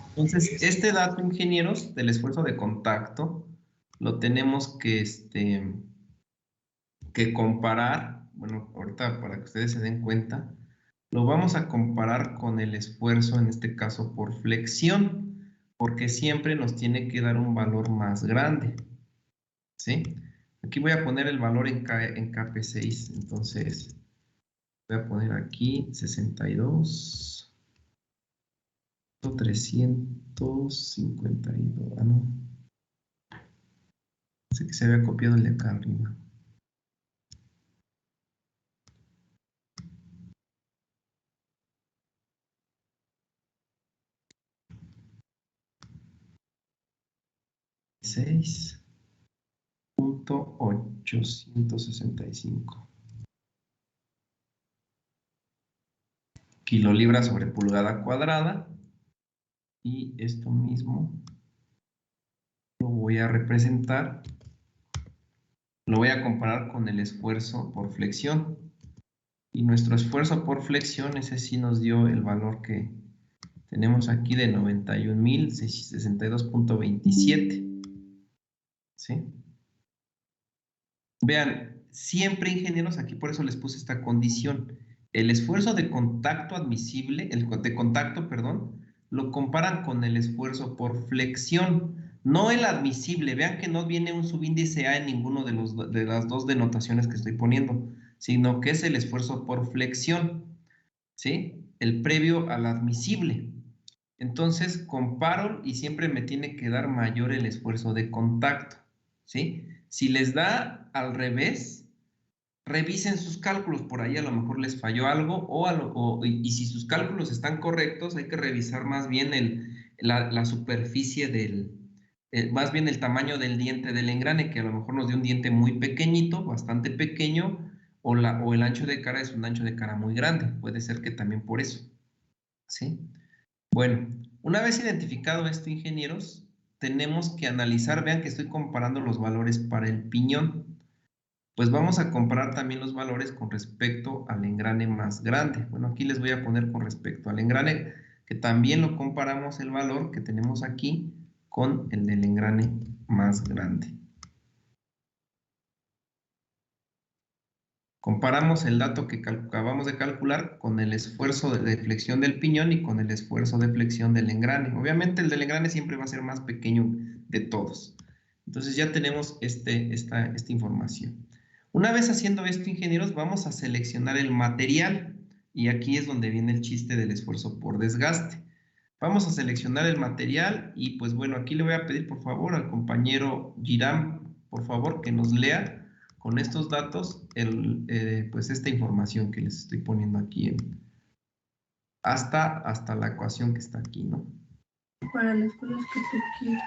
Entonces, este dato, ingenieros, del esfuerzo de contacto, lo tenemos que comparar. Bueno, ahorita para que ustedes se den cuenta, lo vamos a comparar con el esfuerzo, en este caso por flexión, porque siempre nos tiene que dar un valor más grande. ¿Sí? Aquí voy a poner el valor en KP6, entonces voy a poner aquí 62, 352, no. Sé que se había copiado el de acá arriba. .865 kilolibras sobre pulgada cuadrada, y esto mismo lo voy a representar, lo voy a comparar con el esfuerzo por flexión, y nuestro esfuerzo por flexión, ese sí nos dio el valor que tenemos aquí de 91.062.27. ¿Sí? Vean, siempre, ingenieros, aquí por eso les puse esta condición. El esfuerzo de contacto admisible, de contacto, perdón, lo comparan con el esfuerzo por flexión, no el admisible. Vean que no viene un subíndice A en ninguno de las dos denotaciones que estoy poniendo, sino que es el esfuerzo por flexión, ¿sí? El previo al admisible. Entonces, comparo y siempre me tiene que dar mayor el esfuerzo de contacto, ¿sí? Si les da al revés, revisen sus cálculos, por ahí a lo mejor les falló algo, y si sus cálculos están correctos, hay que revisar más bien la superficie más bien el tamaño del diente del engrane, que a lo mejor nos dio un diente muy pequeñito, bastante pequeño, o el ancho de cara es un ancho de cara muy grande, puede ser que también por eso, ¿sí? Bueno, una vez identificado esto, ingenieros, tenemos que analizar, vean que estoy comparando los valores para el piñón. Pues vamos a comparar también los valores con respecto al engrane más grande. Bueno, aquí les voy a poner con respecto al engrane, que también lo comparamos el valor que tenemos aquí con el del engrane más grande. Comparamos el dato que acabamos de calcular con el esfuerzo de flexión del piñón y con el esfuerzo de flexión del engrane. Obviamente el del engrane siempre va a ser más pequeño de todos. Entonces ya tenemos esta información. Una vez haciendo esto, ingenieros, vamos a seleccionar el material. Y aquí es donde viene el chiste del esfuerzo por desgaste. Vamos a seleccionar el material y pues bueno, aquí le voy a pedir por favor al compañero Giram, por favor, que nos lea con estos datos pues esta información que les estoy poniendo aquí hasta la ecuación que está aquí, ¿no? Para las cosas que tú quieras.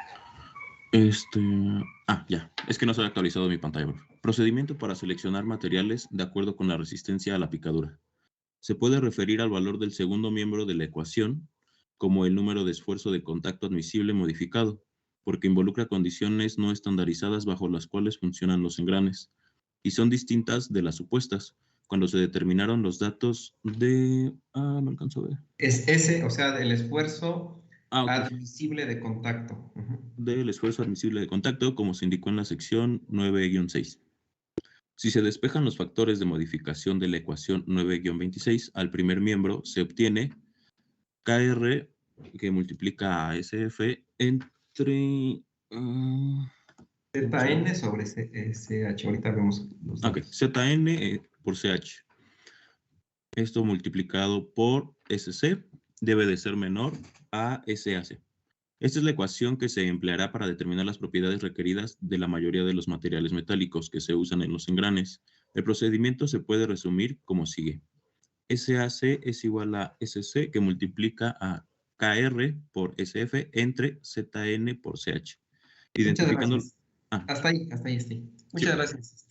Ya. Es que no se ha actualizado mi pantalla, profe. Procedimiento para seleccionar materiales de acuerdo con la resistencia a la picadura. Se puede referir al valor del segundo miembro de la ecuación como el número de esfuerzo de contacto admisible modificado, porque involucra condiciones no estandarizadas bajo las cuales funcionan los engranes, y son distintas de las supuestas, cuando se determinaron los datos de... no alcanzo a ver. Es ese, o sea, del esfuerzo Ok. admisible de contacto. Del esfuerzo admisible de contacto, como se indicó en la sección 9-6. Si se despejan los factores de modificación de la ecuación 9-26, al primer miembro se obtiene KR, que multiplica a SF, entre... ZN sobre SH. Ahorita vemos los Ok, datos. ZN por CH. Esto multiplicado por SC debe de ser menor a SAC. Esta es la ecuación que se empleará para determinar las propiedades requeridas de la mayoría de los materiales metálicos que se usan en los engranes. El procedimiento se puede resumir como sigue. SAC es igual a SC, que multiplica a KR por SF entre ZN por CH. Identificando... Muchas gracias. Hasta ahí estoy. Muchas gracias,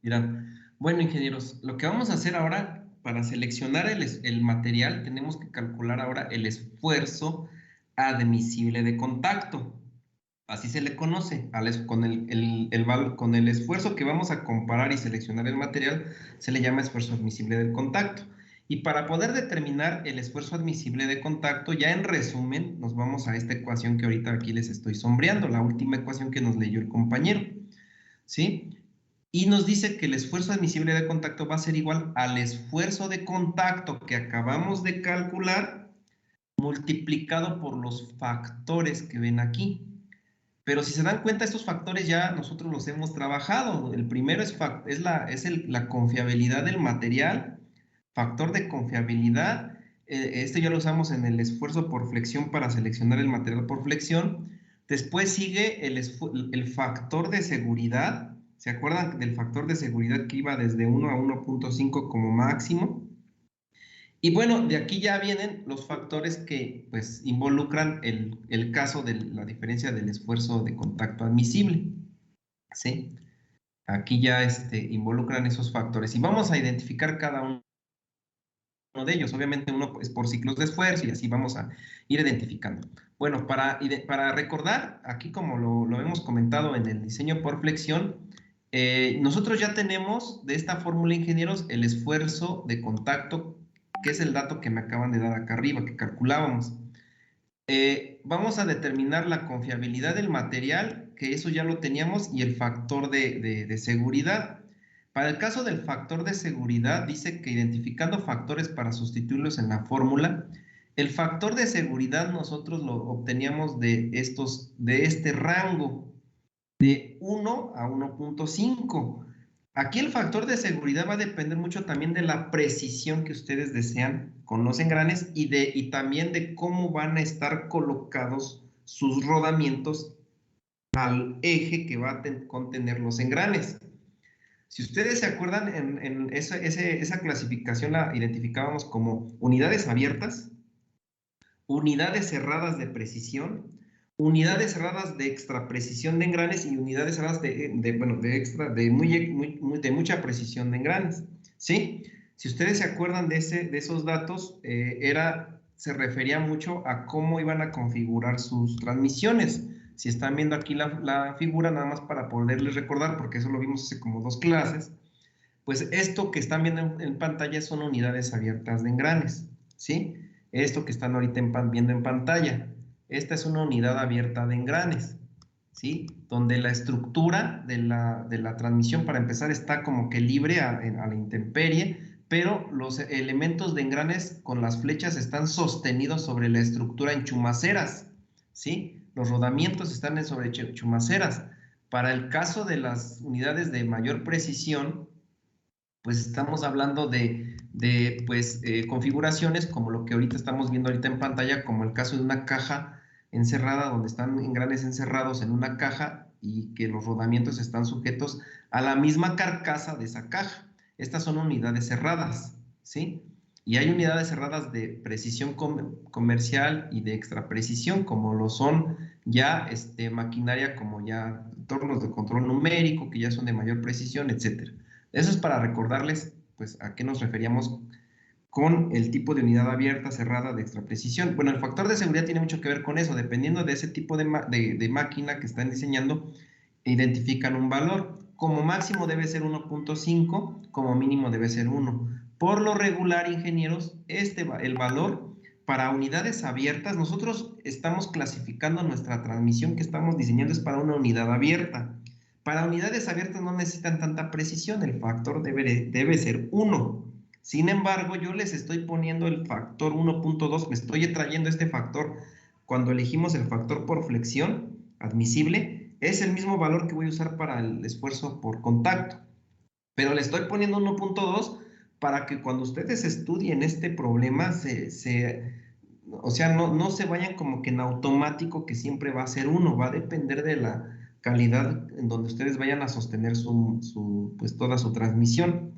Irán. Bueno, ingenieros, lo que vamos a hacer ahora, para seleccionar el material, tenemos que calcular ahora el esfuerzo admisible de contacto. Así se le conoce. Con el esfuerzo que vamos a comparar y seleccionar el material, se le llama esfuerzo admisible del contacto. Y para poder determinar el esfuerzo admisible de contacto, ya en resumen, nos vamos a esta ecuación que ahorita aquí les estoy sombreando, la última ecuación que nos leyó el compañero, ¿sí? Y nos dice que el esfuerzo admisible de contacto va a ser igual al esfuerzo de contacto que acabamos de calcular multiplicado por los factores que ven aquí. Pero si se dan cuenta, estos factores ya nosotros los hemos trabajado. El primero es la confiabilidad del material, factor de confiabilidad. Este ya lo usamos en el esfuerzo por flexión para seleccionar el material por flexión. Después sigue el factor de seguridad. ¿Se acuerdan del factor de seguridad que iba desde 1 a 1.5 como máximo? Y bueno, de aquí ya vienen los factores que pues involucran el caso de la diferencia del esfuerzo de contacto admisible, ¿sí? Aquí ya involucran esos factores y vamos a identificar cada uno de ellos. Obviamente uno es por ciclos de esfuerzo y así vamos a ir identificando. Bueno, para recordar, aquí como lo hemos comentado en el diseño por flexión, nosotros ya tenemos de esta fórmula, ingenieros, el esfuerzo de contacto, que es el dato que me acaban de dar acá arriba, que calculábamos. Vamos a determinar la confiabilidad del material, que eso ya lo teníamos, y el factor de seguridad. Para el caso del factor de seguridad, dice que identificando factores para sustituirlos en la fórmula, el factor de seguridad nosotros lo obteníamos de este rango, de 1 a 1.5. Aquí el factor de seguridad va a depender mucho también de la precisión que ustedes desean con los engranes y también de cómo van a estar colocados sus rodamientos al eje que va a contener los engranes. Si ustedes se acuerdan, en esa clasificación la identificábamos como unidades abiertas, unidades cerradas de precisión, unidades cerradas de extra precisión de engranes y unidades cerradas de mucha precisión de engranes, ¿sí? Si ustedes se acuerdan de esos datos, se refería mucho a cómo iban a configurar sus transmisiones. Si están viendo aquí la figura, nada más para poderles recordar, porque eso lo vimos hace como 2 clases, pues esto que están viendo en pantalla son unidades abiertas de engranes, ¿sí? Esto que están ahorita viendo en pantalla. Esta es una unidad abierta de engranes, ¿sí? Donde la estructura de la transmisión, para empezar, está como que libre a la intemperie, pero los elementos de engranes con las flechas están sostenidos sobre la estructura en chumaceras, ¿sí? Los rodamientos están sobre chumaceras. Para el caso de las unidades de mayor precisión, pues estamos hablando de configuraciones como lo que ahorita estamos viendo ahorita en pantalla, como el caso de una caja encerrada, donde están engranes encerrados en una caja y que los rodamientos están sujetos a la misma carcasa de esa caja. Estas son unidades cerradas, ¿sí? Y hay unidades cerradas de precisión comercial y de extra precisión, como lo son ya maquinaria, como ya tornos de control numérico, que ya son de mayor precisión, etcétera. Eso es para recordarles, pues, a qué nos referíamos con el tipo de unidad abierta, cerrada, de extra precisión. Bueno, el factor de seguridad tiene mucho que ver con eso. Dependiendo de ese tipo de máquina que están diseñando, identifican un valor. como máximo debe ser 1.5, como mínimo debe ser 1. Por lo regular, ingenieros, el valor para unidades abiertas, nosotros estamos clasificando nuestra transmisión que estamos diseñando es para una unidad abierta. Para unidades abiertas no necesitan tanta precisión, el factor debe ser 1. Sin embargo, yo les estoy poniendo el factor 1.2, me estoy trayendo este factor cuando elegimos el factor por flexión admisible, es el mismo valor que voy a usar para el esfuerzo por contacto, pero le estoy poniendo 1.2 para que cuando ustedes estudien este problema, o sea, no se vayan como que en automático que siempre va a ser 1, va a depender de la calidad en donde ustedes vayan a sostener pues toda su transmisión.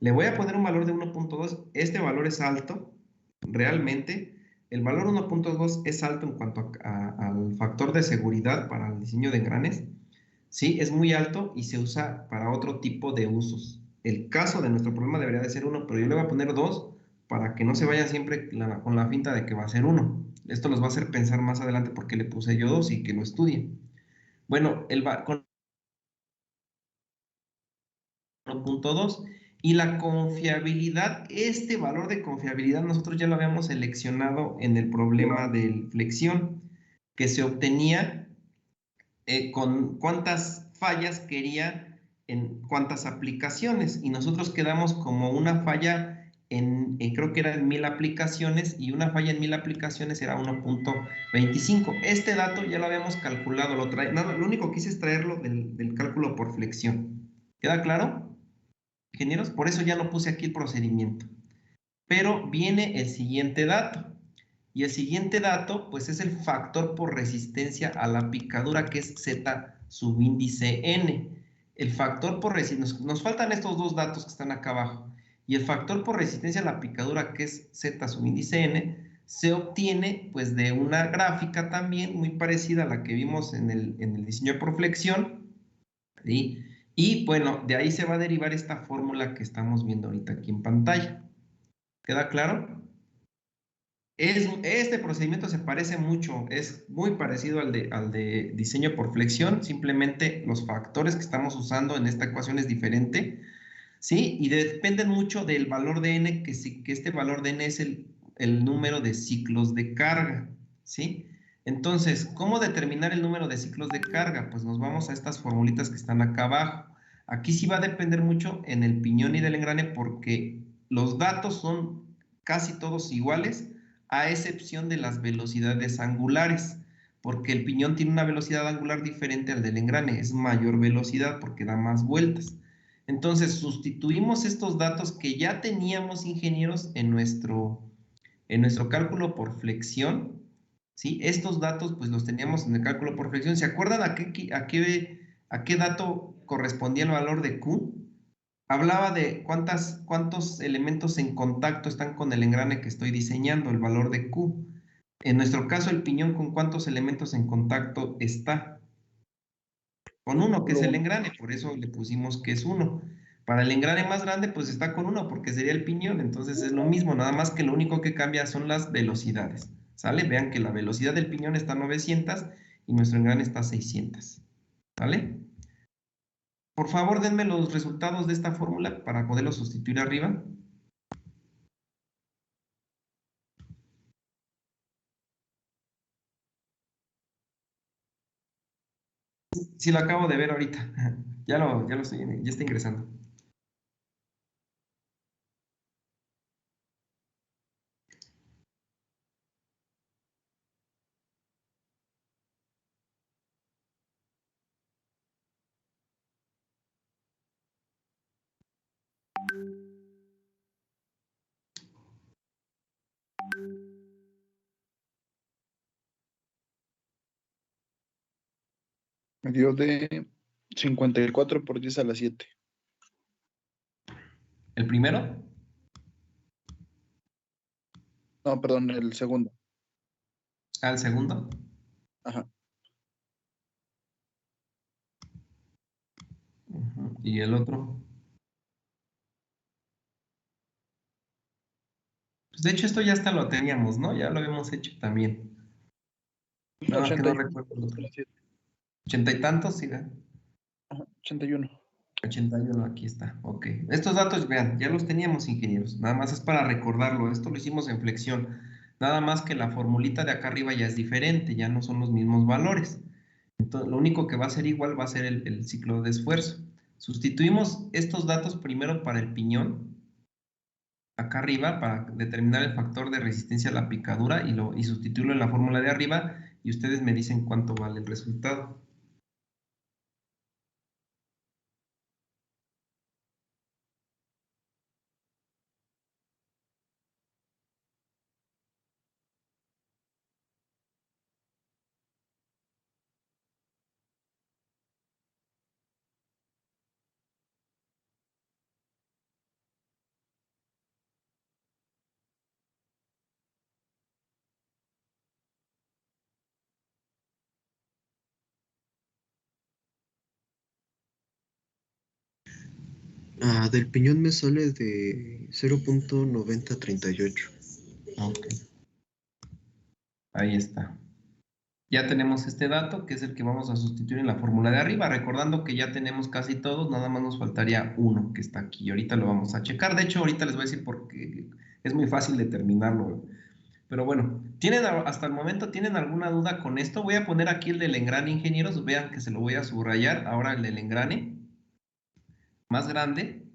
Le voy a poner un valor de 1.2, este valor es alto, realmente. El valor 1.2 es alto en cuanto al factor de seguridad para el diseño de engranes. Sí, es muy alto y se usa para otro tipo de usos. El caso de nuestro problema debería de ser 1, pero yo le voy a poner 2 para que no se vaya siempre con la finta de que va a ser 1. Esto los va a hacer pensar más adelante por qué le puse yo 2 y que lo estudien. Bueno, con 1.2 y la confiabilidad, este valor de confiabilidad nosotros ya lo habíamos seleccionado en el problema de flexión, que se obtenía con cuántas fallas quería en cuántas aplicaciones, y nosotros quedamos como una falla creo que eran 1000 aplicaciones, y una falla en 1000 aplicaciones era 1.25. Este dato ya lo habíamos calculado, lo único que hice es traerlo del cálculo por flexión. ¿Queda claro, ingenieros? Por eso ya no puse aquí el procedimiento. Pero viene el siguiente dato. Y el siguiente dato, pues es el factor por resistencia a la picadura, que es Z subíndice N. El factor por resistencia, nos faltan estos dos datos que están acá abajo. Y el factor por resistencia a la picadura, que es Z subíndice N, se obtiene pues de una gráfica también muy parecida a la que vimos en el diseño por flexión, ¿sí? Y bueno, de ahí se va a derivar esta fórmula que estamos viendo ahorita aquí en pantalla. ¿Queda claro? Este procedimiento se parece mucho, es muy parecido al de diseño por flexión, simplemente los factores que estamos usando en esta ecuación es diferente, ¿sí? Y dependen mucho del valor de n, que este valor de n es el número de ciclos de carga, ¿sí? Entonces, ¿cómo determinar el número de ciclos de carga? Pues nos vamos a estas formulitas que están acá abajo. Aquí sí va a depender mucho en el piñón y del engrane porque los datos son casi todos iguales, a excepción de las velocidades angulares, porque el piñón tiene una velocidad angular diferente al del engrane, es mayor velocidad porque da más vueltas. Entonces, sustituimos estos datos que ya teníamos, ingenieros, en nuestro cálculo por flexión, ¿sí? Estos datos, pues, los teníamos en el cálculo por flexión. ¿Se acuerdan a qué dato correspondía el valor de Q? Hablaba de cuántos elementos en contacto están con el engrane que estoy diseñando, el valor de Q. En nuestro caso, el piñón, ¿con cuántos elementos en contacto está? Con 1, que es el engrane, por eso le pusimos que es 1. Para el engrane más grande, pues está con 1, porque sería el piñón, entonces es lo mismo, nada más que lo único que cambia son las velocidades, ¿sale? Vean que la velocidad del piñón está a 900 y nuestro engrane está a 600, ¿vale? Por favor, denme los resultados de esta fórmula para poderlo sustituir arriba. Sí, lo acabo de ver ahorita. Ya está ingresando. Me dio de 54 por 10 a la 7. ¿El primero? No, perdón, el segundo. ¿Al segundo? Ajá. ¿Y el otro? Pues de hecho esto ya hasta lo teníamos, ¿no? Ya lo habíamos hecho también. Nada más que no recuerdo el otro. 80 y tantos, sí, ¿verdad? Ajá, 81. 81, aquí está. Ok. Estos datos, vean, ya los teníamos, ingenieros. Nada más es para recordarlo. Esto lo hicimos en flexión. Nada más que la formulita de acá arriba ya es diferente, ya no son los mismos valores. Entonces, lo único que va a ser igual va a ser el ciclo de esfuerzo. Sustituimos estos datos primero para el piñón, acá arriba, para determinar el factor de resistencia a la picadura y sustituirlo en la fórmula de arriba, y ustedes me dicen cuánto vale el resultado. Del piñón me sale de 0.9038. Ok. Ahí está. Ya tenemos este dato, que es el que vamos a sustituir en la fórmula de arriba, recordando que ya tenemos casi todos, nada más nos faltaría uno que está aquí. Ahorita lo vamos a checar. De hecho, ahorita les voy a decir porque es muy fácil determinarlo. Pero bueno, hasta el momento tienen alguna duda con esto? Voy a poner aquí el del engrane, ingenieros. Vean que se lo voy a subrayar. Ahora el del engrane más grande,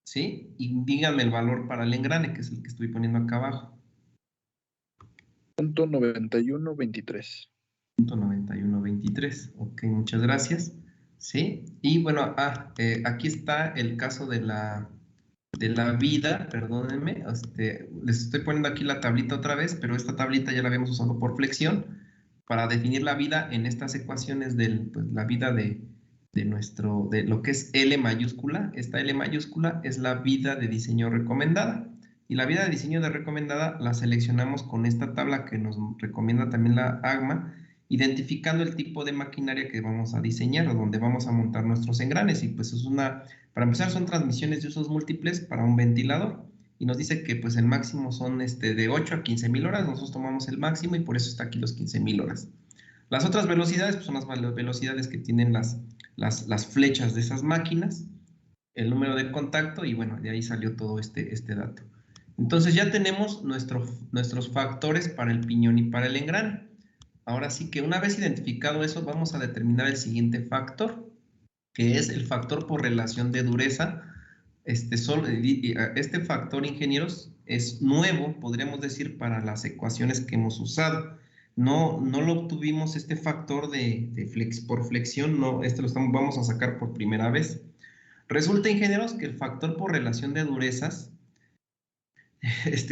¿sí? Y díganme el valor para el engrane, que es el que estoy poniendo acá abajo. .9123. 9123. Ok, muchas gracias. ¿Sí? Y bueno, aquí está el caso de la vida, perdónenme, les estoy poniendo aquí la tablita otra vez, pero esta tablita ya la habíamos usado por flexión para definir la vida en estas ecuaciones pues, la vida de lo que es L mayúscula. Esta L mayúscula es la vida de diseño recomendada. Y la vida de diseño de recomendada la seleccionamos con esta tabla que nos recomienda también la AGMA, identificando el tipo de maquinaria que vamos a diseñar o donde vamos a montar nuestros engranes. Y pues para empezar son transmisiones de usos múltiples para un ventilador. Y nos dice que pues el máximo son de 8 a 15,000 horas. Nosotros tomamos el máximo y por eso está aquí los 15,000 horas. Las otras velocidades pues, son las velocidades que tienen las flechas de esas máquinas, el número de contacto y bueno, de ahí salió todo este dato. Entonces ya tenemos nuestros factores para el piñón y para el engrane. Ahora sí que una vez identificado eso, vamos a determinar el siguiente factor, que es el factor por relación de dureza. Este factor, ingenieros, es nuevo, podríamos decir, para las ecuaciones que hemos usado. No lo obtuvimos este factor por flexión, no, vamos a sacar por primera vez. Resulta, ingenieros, que el factor por relación de durezas,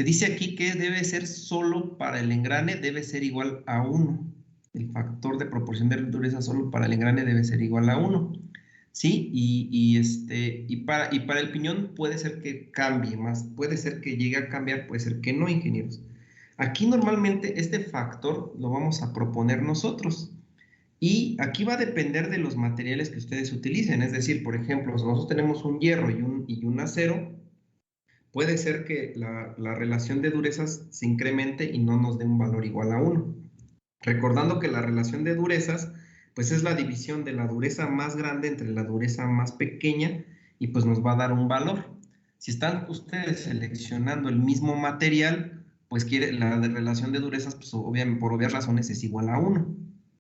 dice aquí que debe ser solo para el engrane, debe ser igual a 1. El factor de proporción de dureza solo para el engrane debe ser igual a 1. ¿Sí? Y para el piñón puede ser que cambie más, puede ser que llegue a cambiar, puede ser que no, ingenieros. Aquí normalmente este factor lo vamos a proponer nosotros. Y aquí va a depender de los materiales que ustedes utilicen. Es decir, por ejemplo, si nosotros tenemos un hierro y un acero, puede ser que la relación de durezas se incremente y no nos dé un valor igual a 1. Recordando que la relación de durezas, pues es la división de la dureza más grande entre la dureza más pequeña y pues nos va a dar un valor. Si están ustedes seleccionando el mismo material, pues la relación de durezas, pues obviamente, por obvias razones, es igual a 1.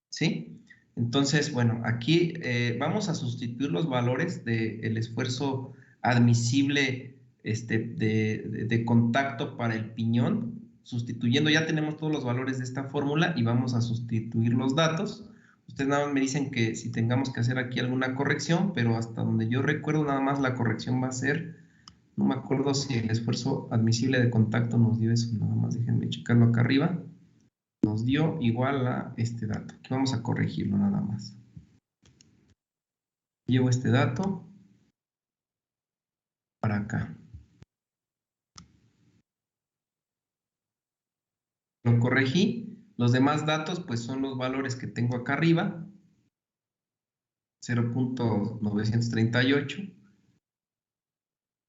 ¿Sí? Entonces, bueno, aquí vamos a sustituir los valores del esfuerzo admisible de contacto para el piñón, sustituyendo, ya tenemos todos los valores de esta fórmula y vamos a sustituir los datos. Ustedes nada más me dicen que si tengamos que hacer aquí alguna corrección, pero hasta donde yo recuerdo nada más la corrección va a ser, no me acuerdo si el esfuerzo admisible de contacto nos dio eso, nada más déjenme checarlo acá arriba. Nos dio igual a este dato. Aquí vamos a corregirlo nada más. Llevo este dato para acá. Lo corregí. Los demás datos pues son los valores que tengo acá arriba. 0.938.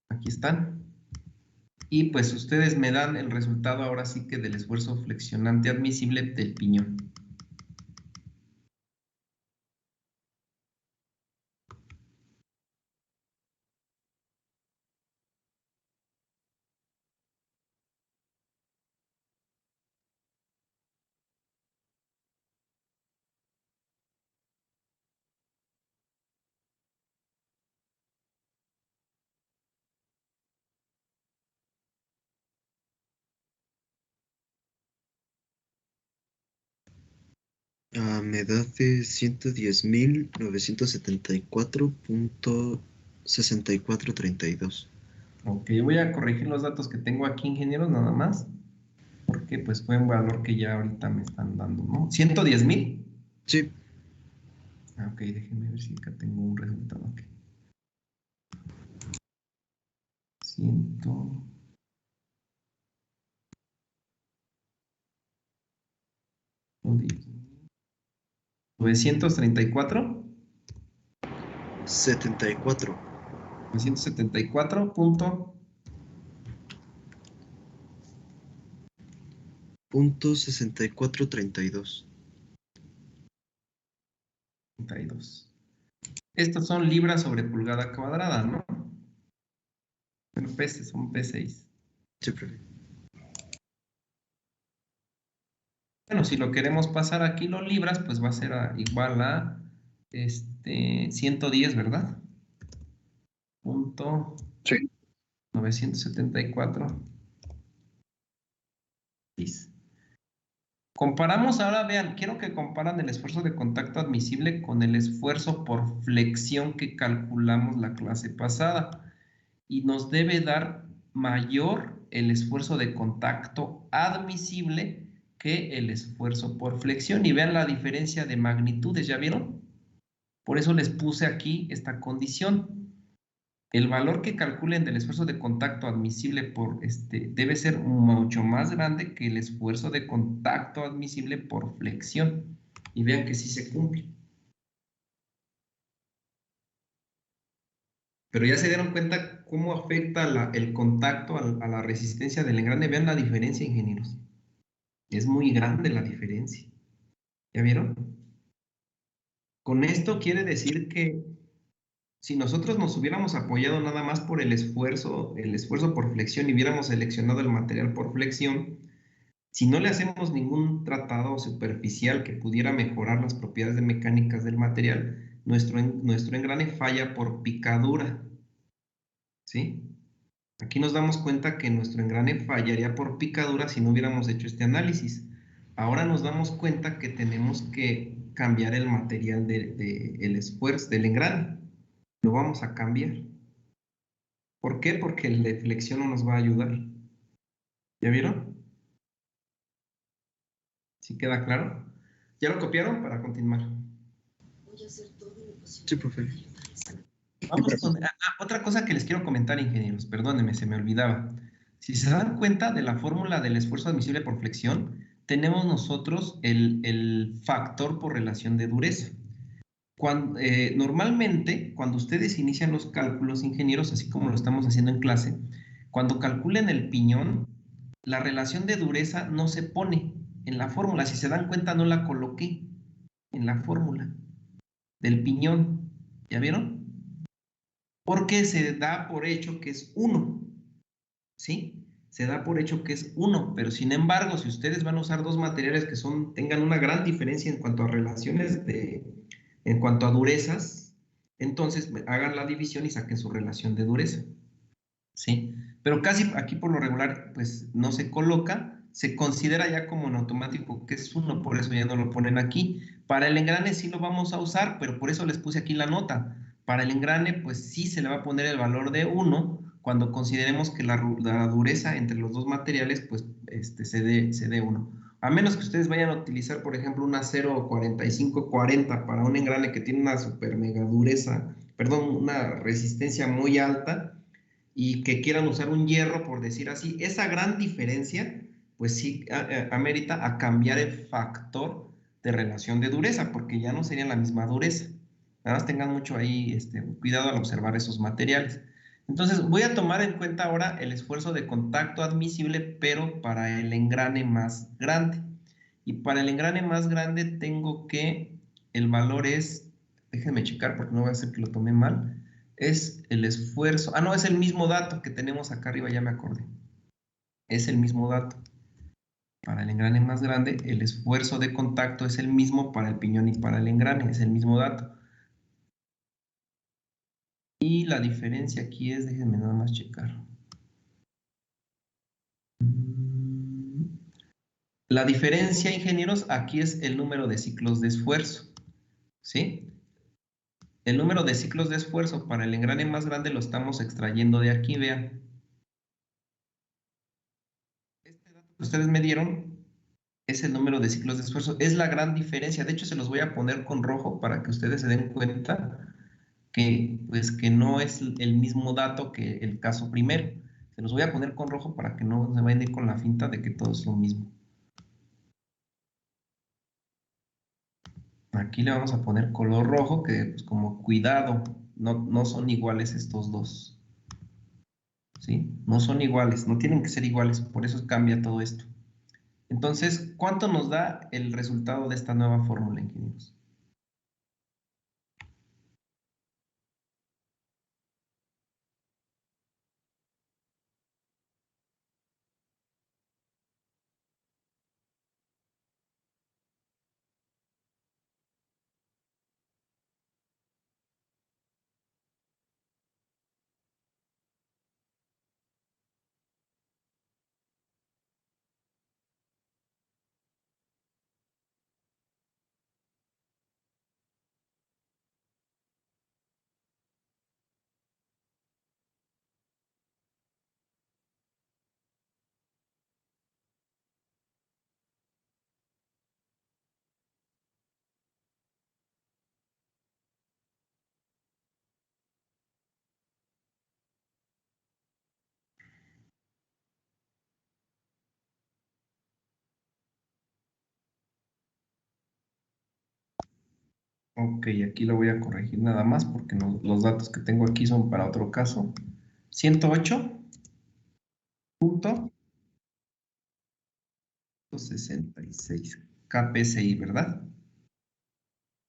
Aquí están. Y pues ustedes me dan el resultado ahora sí que del esfuerzo flexionante admisible del piñón. Me da de 110.974.6432. Ok, voy a corregir los datos que tengo aquí, ingenieros, nada más, porque pues fue un valor que ya ahorita me están dando, ¿no? ¿110,000? Sí, Ok, déjenme ver si acá tengo un resultado aquí. 100. 934. 74. 974.32. .6432. Estos son libras sobre pulgada cuadrada, ¿no? Bueno, peces, son P6. Sí, profe. Bueno, si lo queremos pasar a kilolibras, pues va a ser igual a 110, ¿verdad? Punto Sí. 974. Comparamos ahora, vean, quiero que comparan el esfuerzo de contacto admisible con el esfuerzo por flexión que calculamos la clase pasada. Y nos debe dar mayor el esfuerzo de contacto admisible que el esfuerzo por flexión. Y vean la diferencia de magnitudes, ¿ya vieron? Por eso les puse aquí esta condición. El valor que calculen del esfuerzo de contacto admisible debe ser mucho más grande que el esfuerzo de contacto admisible por flexión. Y vean que sí se cumple. Pero ya se dieron cuenta cómo afecta el contacto a la resistencia del engrane. Vean la diferencia, ingenieros. Es muy grande la diferencia. ¿Ya vieron? Con esto quiere decir que si nosotros nos hubiéramos apoyado nada más por el esfuerzo por flexión y hubiéramos seleccionado el material por flexión, si no le hacemos ningún tratado superficial que pudiera mejorar las propiedades mecánicas del material, nuestro engrane falla por picadura. ¿Sí? Aquí nos damos cuenta que nuestro engrane fallaría por picadura si no hubiéramos hecho este análisis. Ahora nos damos cuenta que tenemos que cambiar el material el esfuerzo del engrane. Lo vamos a cambiar. ¿Por qué? Porque el de flexión no nos va a ayudar. ¿Ya vieron? ¿Sí queda claro? ¿Ya lo copiaron para continuar? Sí, profe. Vamos con otra cosa que les quiero comentar, ingenieros. Perdónenme, se me olvidaba. Si se dan cuenta de la fórmula del esfuerzo admisible por flexión, tenemos nosotros el factor por relación de dureza. Normalmente, cuando ustedes inician los cálculos, ingenieros, así como lo estamos haciendo en clase, cuando calculen el piñón, la relación de dureza no se pone en la fórmula. Si se dan cuenta, no la coloqué en la fórmula del piñón. ¿Ya vieron? Porque se da por hecho que es 1, ¿sí? Se da por hecho que es 1, pero sin embargo, si ustedes van a usar dos materiales que tengan una gran diferencia en cuanto a relaciones en cuanto a durezas, entonces hagan la división y saquen su relación de dureza, ¿sí? Pero casi aquí por lo regular, pues no se coloca, se considera ya como en automático que es 1, por eso ya no lo ponen aquí. Para el engrane sí lo vamos a usar, pero por eso les puse aquí la nota. Para el engrane, pues sí se le va a poner el valor de 1 cuando consideremos que la dureza entre los dos materiales, pues se dé 1. A menos que ustedes vayan a utilizar, por ejemplo, una 0.4540 para un engrane que tiene una super mega dureza, perdón, una resistencia muy alta, y que quieran usar un hierro, por decir así, esa gran diferencia, pues sí amerita a cambiar el factor de relación de dureza, porque ya no sería la misma dureza. Nada más tengan mucho ahí cuidado al observar esos materiales. Entonces, voy a tomar en cuenta ahora el esfuerzo de contacto admisible, pero para el engrane más grande. Y para el engrane más grande tengo que, el valor es, déjenme checar porque no voy a hacer que lo tome mal, es el esfuerzo, no, es el mismo dato que tenemos acá arriba, ya me acordé. Es el mismo dato. Para el engrane más grande, el esfuerzo de contacto es el mismo para el piñón y para el engrane, es el mismo dato. Y la diferencia aquí es, déjenme nada más checar. La diferencia, ingenieros, aquí es el número de ciclos de esfuerzo, ¿sí? El número de ciclos de esfuerzo para el engrane más grande lo estamos extrayendo de aquí, vean. Este dato que ustedes me dieron es el número de ciclos de esfuerzo. Es la gran diferencia. De hecho, se los voy a poner con rojo para que ustedes se den cuenta que, pues, que no es el mismo dato que el caso primero. Se los voy a poner con rojo para que no se vayan a ir con la finta de que todo es lo mismo. Aquí le vamos a poner color rojo, que pues como cuidado, no son iguales estos dos. ¿Sí? No son iguales, no tienen que ser iguales, por eso cambia todo esto. Entonces, ¿cuánto nos da el resultado de esta nueva fórmula, ingenieros? Ok, aquí lo voy a corregir nada más porque los datos que tengo aquí son para otro caso. 108.66 kPSI, ¿verdad?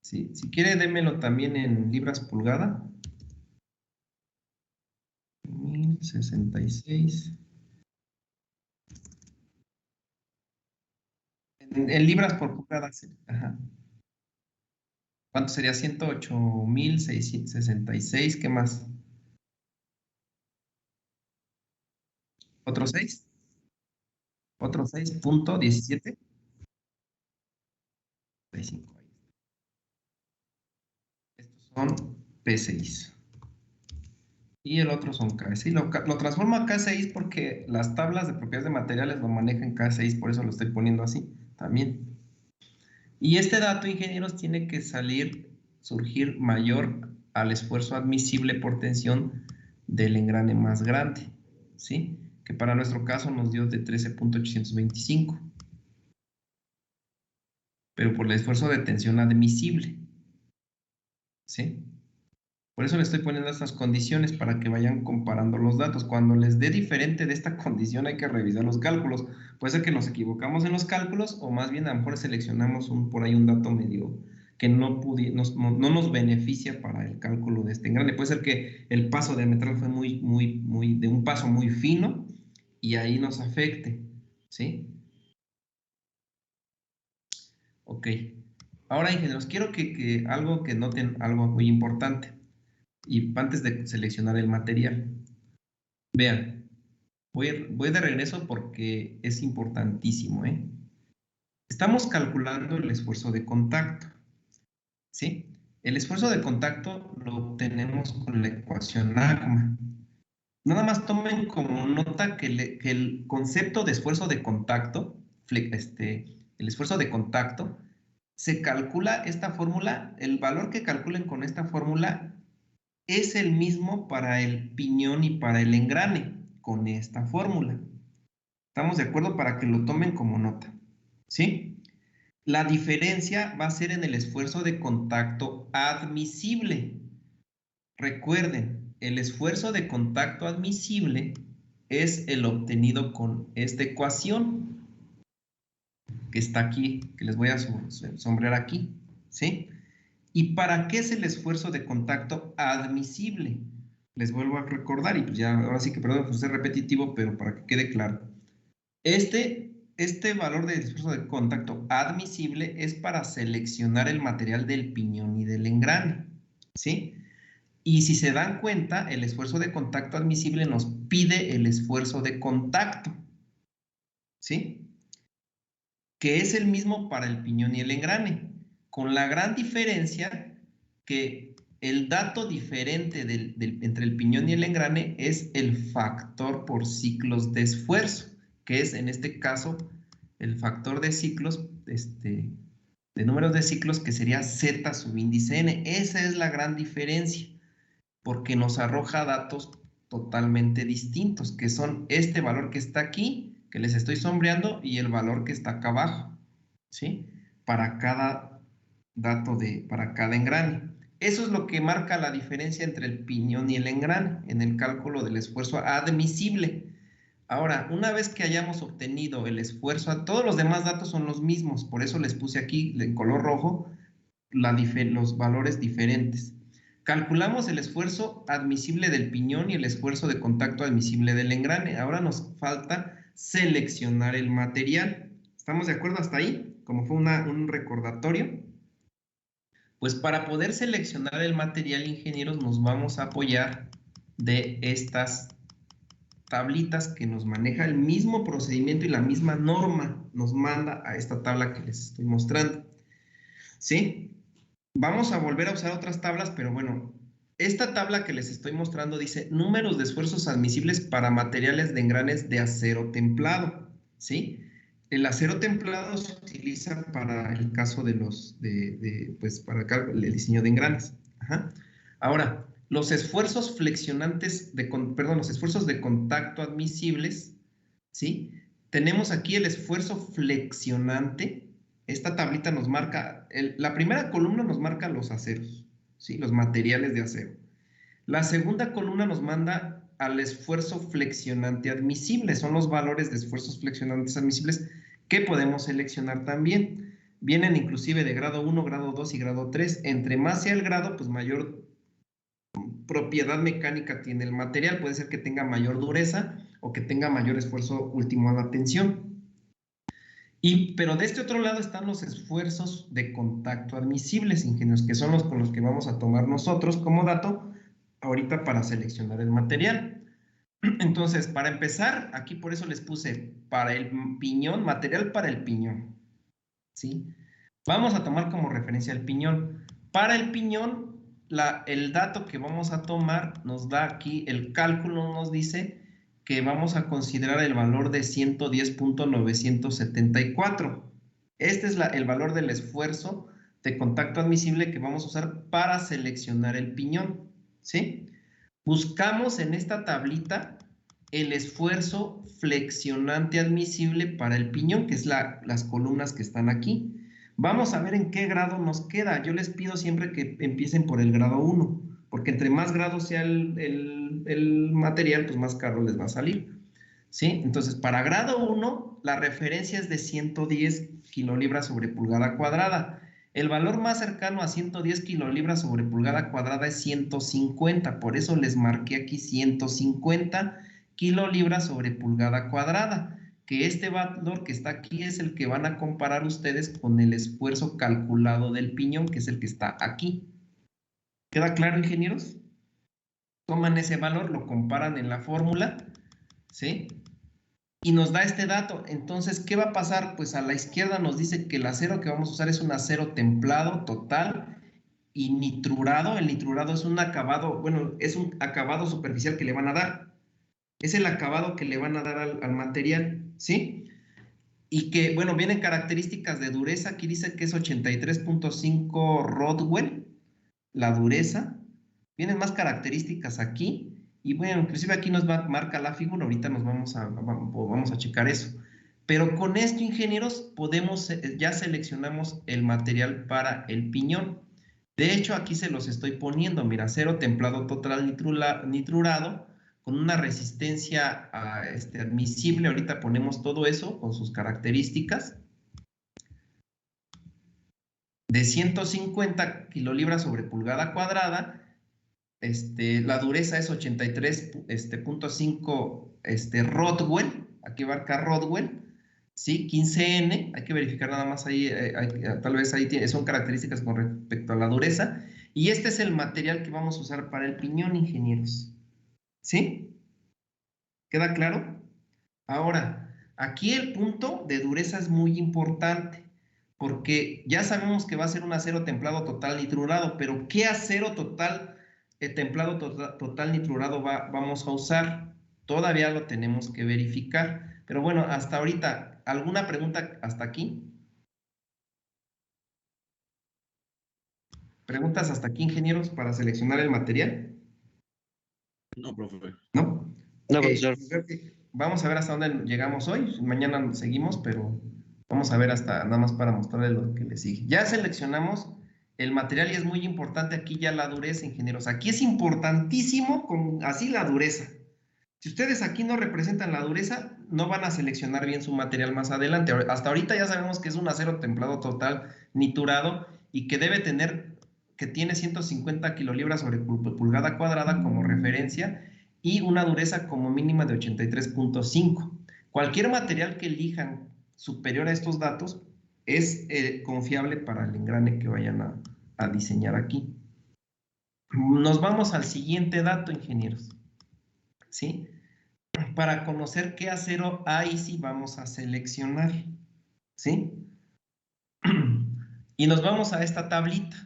Sí, si quiere démelo también en libras pulgada. 1066. En libras por pulgada. Sí. Ajá. ¿Cuánto sería? 108.666. ¿Qué más? ¿Otro 6? ¿Otro 6.17? 35. Estos son P6. Y el otro son K6. Lo transformo a K6 porque las tablas de propiedades de materiales lo manejan K6, por eso lo estoy poniendo así también. Y este dato, ingenieros, tiene que surgir mayor al esfuerzo admisible por tensión del engrane más grande, ¿sí? Que para nuestro caso nos dio de 13.825. Pero por el esfuerzo de tensión admisible, ¿sí? Por eso le estoy poniendo estas condiciones para que vayan comparando los datos. Cuando les dé diferente de esta condición hay que revisar los cálculos. Puede ser que nos equivocamos en los cálculos o más bien a lo mejor seleccionamos por ahí un dato medio que no nos beneficia para el cálculo de este engrane. Puede ser que el paso diametral fue de un paso muy fino y ahí nos afecte, ¿sí? Ok. Ahora, ingenieros, quiero que algo que noten, algo muy importante. Y antes de seleccionar el material, vean, voy de regreso porque es importantísimo, ¿eh? Estamos calculando el esfuerzo de contacto, ¿sí? El esfuerzo de contacto lo obtenemos con la ecuación ACMA. Nada más tomen como nota que el concepto de esfuerzo de contacto, el esfuerzo de contacto, se calcula esta fórmula, el valor que calculen con esta fórmula es el mismo para el piñón y para el engrane, con esta fórmula. ¿Estamos de acuerdo? Para que lo tomen como nota, ¿sí? La diferencia va a ser en el esfuerzo de contacto admisible. Recuerden, el esfuerzo de contacto admisible es el obtenido con esta ecuación que está aquí, que les voy a sombrear aquí, ¿sí? ¿Y para qué es el esfuerzo de contacto admisible? Les vuelvo a recordar, y pues ya, ahora sí que perdón por ser repetitivo, pero para que quede claro. Este valor de esfuerzo de contacto admisible es para seleccionar el material del piñón y del engrane, ¿sí? Y si se dan cuenta, el esfuerzo de contacto admisible nos pide el esfuerzo de contacto, ¿sí? que es el mismo para el piñón y el engrane, con la gran diferencia que el dato diferente entre el piñón y el engrane es el factor por ciclos de esfuerzo, que es en este caso el factor de ciclos, de números de ciclos, que sería Z subíndice N. Esa es la gran diferencia, porque nos arroja datos totalmente distintos, que son este valor que está aquí, que les estoy sombreando, y el valor que está acá abajo, ¿sí? Para cada dato para cada engrane. Eso es lo que marca la diferencia entre el piñón y el engrane en el cálculo del esfuerzo admisible. Ahora, una vez que hayamos obtenido el esfuerzo, todos los demás datos son los mismos, por eso les puse aquí en color rojo los valores diferentes. Calculamos el esfuerzo admisible del piñón y el esfuerzo de contacto admisible del engrane. Ahora nos falta seleccionar el material. ¿Estamos de acuerdo hasta ahí? Como fue un recordatorio. Pues para poder seleccionar el material, ingenieros, nos vamos a apoyar de estas tablitas que nos maneja el mismo procedimiento y la misma norma nos manda a esta tabla que les estoy mostrando. ¿Sí? Vamos a volver a usar otras tablas, pero bueno, esta tabla que les estoy mostrando dice números de esfuerzos admisibles para materiales de engranes de acero templado, ¿sí? El acero templado se utiliza para el caso de pues para el diseño de engranes. Ajá. Ahora, los esfuerzos flexionantes, los esfuerzos de contacto admisibles, ¿sí? Tenemos aquí el esfuerzo flexionante. Esta tablita nos marca, la primera columna nos marca los aceros, ¿sí? Los materiales de acero. La segunda columna nos manda al esfuerzo flexionante admisible, son los valores de esfuerzos flexionantes admisibles que podemos seleccionar también. Vienen inclusive de grado 1, grado 2 y grado 3. Entre más sea el grado, pues mayor propiedad mecánica tiene el material. Puede ser que tenga mayor dureza o que tenga mayor esfuerzo último a la tensión. Pero de este otro lado están los esfuerzos de contacto admisibles, ingenieros, que son los con los que vamos a tomar nosotros como dato ahorita para seleccionar el material. Entonces, para empezar, aquí por eso les puse para el piñón, material para el piñón, ¿sí? Vamos a tomar como referencia el piñón. Para el piñón, el dato que vamos a tomar nos da aquí, el cálculo nos dice que vamos a considerar el valor de 110.974. Este es el valor del esfuerzo de contacto admisible que vamos a usar para seleccionar el piñón, ¿sí? Buscamos en esta tablita el esfuerzo flexionante admisible para el piñón, que es las columnas que están aquí. Vamos a ver en qué grado nos queda. Yo les pido siempre que empiecen por el grado 1, porque entre más grado sea el material, pues más caro les va a salir, ¿sí? Entonces, para grado 1, la referencia es de 110 kilolibras sobre pulgada cuadrada. El valor más cercano a 110 kilolibras sobre pulgada cuadrada es 150, por eso les marqué aquí 150 kilolibras sobre pulgada cuadrada, que este valor que está aquí es el que van a comparar ustedes con el esfuerzo calculado del piñón, que es el que está aquí. ¿Queda claro, ingenieros? Toman ese valor, lo comparan en la fórmula, ¿sí? Y nos da este dato. Entonces, ¿qué va a pasar? Pues a la izquierda nos dice que el acero que vamos a usar es un acero templado total y nitrurado. El nitrurado es un acabado, bueno, es un acabado superficial que le van a dar. Es el acabado que le van a dar al material, ¿sí? Y que, bueno, vienen características de dureza. Aquí dice que es 83.5 Rodwell, la dureza. Vienen más características aquí. Y bueno, inclusive aquí nos marca la figura. Ahorita nos vamos a checar eso. Pero con esto, ingenieros, ya seleccionamos el material para el piñón. De hecho, aquí se los estoy poniendo. Mira, acero templado total nitrurado, con una resistencia admisible. Ahorita ponemos todo eso con sus características. De 150 kilolibras sobre pulgada cuadrada. La dureza es 83.5 Rodwell. Aquí marca Rodwell. ¿Sí? 15N. Hay que verificar nada más ahí. Tal vez ahí son características con respecto a la dureza. Y este es el material que vamos a usar para el piñón, ingenieros. ¿Sí? ¿Queda claro? Ahora, Aquí el punto de dureza es muy importante, porque ya sabemos que va a ser un acero templado total nitrurado, pero ¿qué acero templado total nitrurado vamos a usar? Todavía lo tenemos que verificar. Pero bueno, hasta ahorita, ¿alguna pregunta hasta aquí? ¿Preguntas hasta aquí, ingenieros, para seleccionar el material? No, profe. ¿No? No, Ok, profesor. vamos a ver hasta dónde llegamos hoy. Mañana seguimos, pero vamos a ver hasta nada más para mostrarles lo que le sigue. Ya seleccionamos el material y es muy importante aquí ya la dureza, ingenieros. Aquí es importantísimo así la dureza. Si ustedes aquí no representan la dureza, no van a seleccionar bien su material más adelante. Hasta ahorita ya sabemos que es un acero templado total niturado y que tiene 150 kilolibras sobre pulgada cuadrada como referencia y una dureza como mínima de 83.5. Cualquier material que elijan superior a estos datos es confiable para el engrane que vayan a diseñar aquí. Nos vamos al siguiente dato, ingenieros. ¿Sí? Para conocer qué acero ahí sí vamos a seleccionar, ¿sí? Y nos vamos a esta tablita.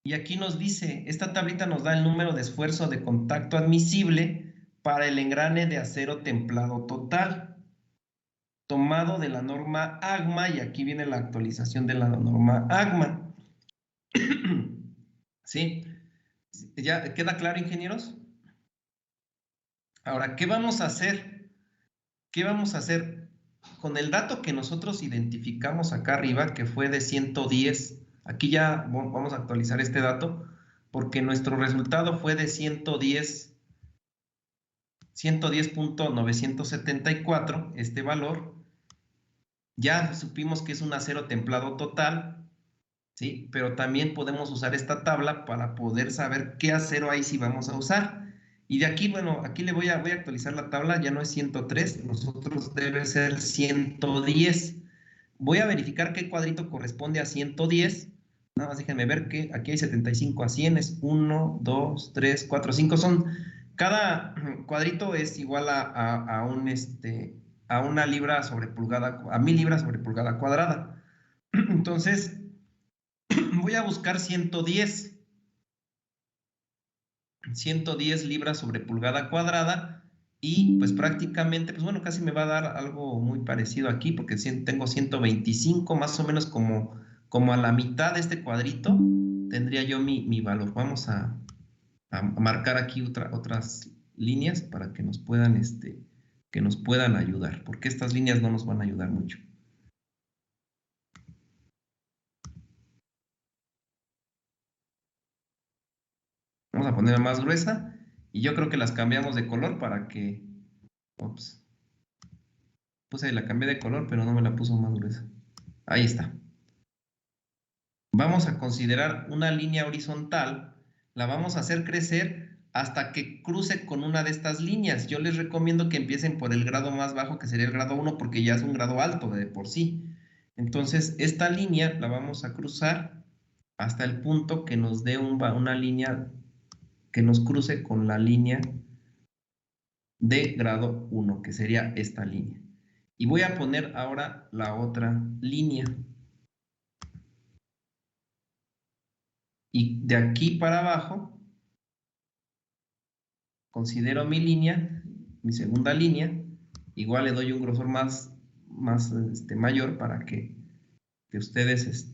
Y aquí nos dice, esta tablita nos da el número de esfuerzo de contacto admisible para el engrane de acero templado total, tomado de la norma AGMA, y aquí viene la actualización de la norma AGMA. ¿Sí? ¿Ya queda claro, ingenieros? Ahora, ¿qué vamos a hacer? ¿Qué vamos a hacer? Con el dato que nosotros identificamos acá arriba, que fue de 110, aquí ya vamos a actualizar este dato, porque nuestro resultado fue de 110.974, este valor. Ya supimos que es un acero templado total, ¿sí? Pero también podemos usar esta tabla para poder saber qué acero ahí sí vamos a usar. Y de aquí, bueno, aquí voy a actualizar la tabla, ya no es 103, nosotros debe ser 110. Voy a verificar qué cuadrito corresponde a 110. Nada más déjenme ver que aquí hay 75 a 100, es 1, 2, 3, 4, 5. Cada cuadrito es igual a una libra sobre pulgada, a 1000 libras sobre pulgada cuadrada. Entonces, voy a buscar 110 libras sobre pulgada cuadrada y pues prácticamente, pues bueno, casi me va a dar algo muy parecido aquí porque tengo 125, más o menos como a la mitad de este cuadrito tendría yo mi valor. Vamos a marcar aquí otras líneas para que nos puedan ayudar, porque estas líneas no nos van a ayudar mucho. Vamos a ponerla más gruesa y yo creo que las cambiamos de color para que... Ups. La cambié de color, pero no me la puso más gruesa. Ahí está. Vamos a considerar una línea horizontal. La vamos a hacer crecer hasta que cruce con una de estas líneas. Yo les recomiendo que empiecen por el grado más bajo, que sería el grado 1, porque ya es un grado alto de por sí. Entonces, esta línea la vamos a cruzar hasta el punto que nos dé una línea que nos cruce con la línea de grado 1, que sería esta línea. Y voy a poner ahora la otra línea. Y de aquí para abajo, considero mi línea, mi segunda línea, igual le doy un grosor más mayor para que ustedes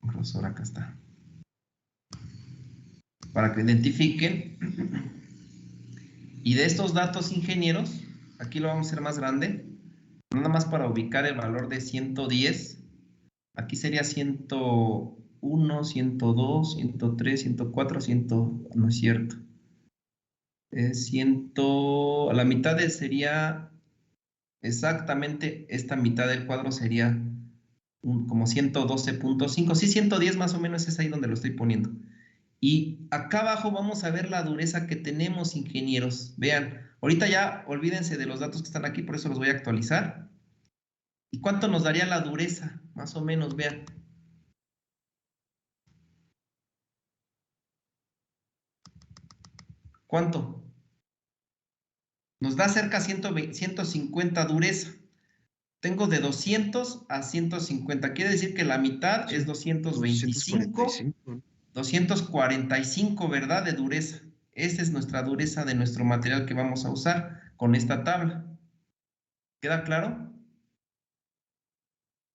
grosor acá está. Para que identifiquen. Y de estos datos, ingenieros, aquí lo vamos a hacer más grande, nada más para ubicar el valor de 110. Aquí sería 101, 102, 103, 104, 100, no es cierto. A la mitad sería exactamente esta mitad del cuadro sería como 112.5. Sí, 110 más o menos es ahí donde lo estoy poniendo. Y acá abajo vamos a ver la dureza que tenemos, ingenieros. Vean, ahorita ya olvídense de los datos que están aquí, por eso los voy a actualizar. ¿Y cuánto nos daría la dureza? Más o menos, vean. ¿Cuánto? Nos da cerca 150 dureza. Tengo de 200 a 150. Quiere decir que la mitad es 225, 245, ¿verdad? De dureza. Esa es nuestra dureza de nuestro material que vamos a usar con esta tabla. ¿Queda claro?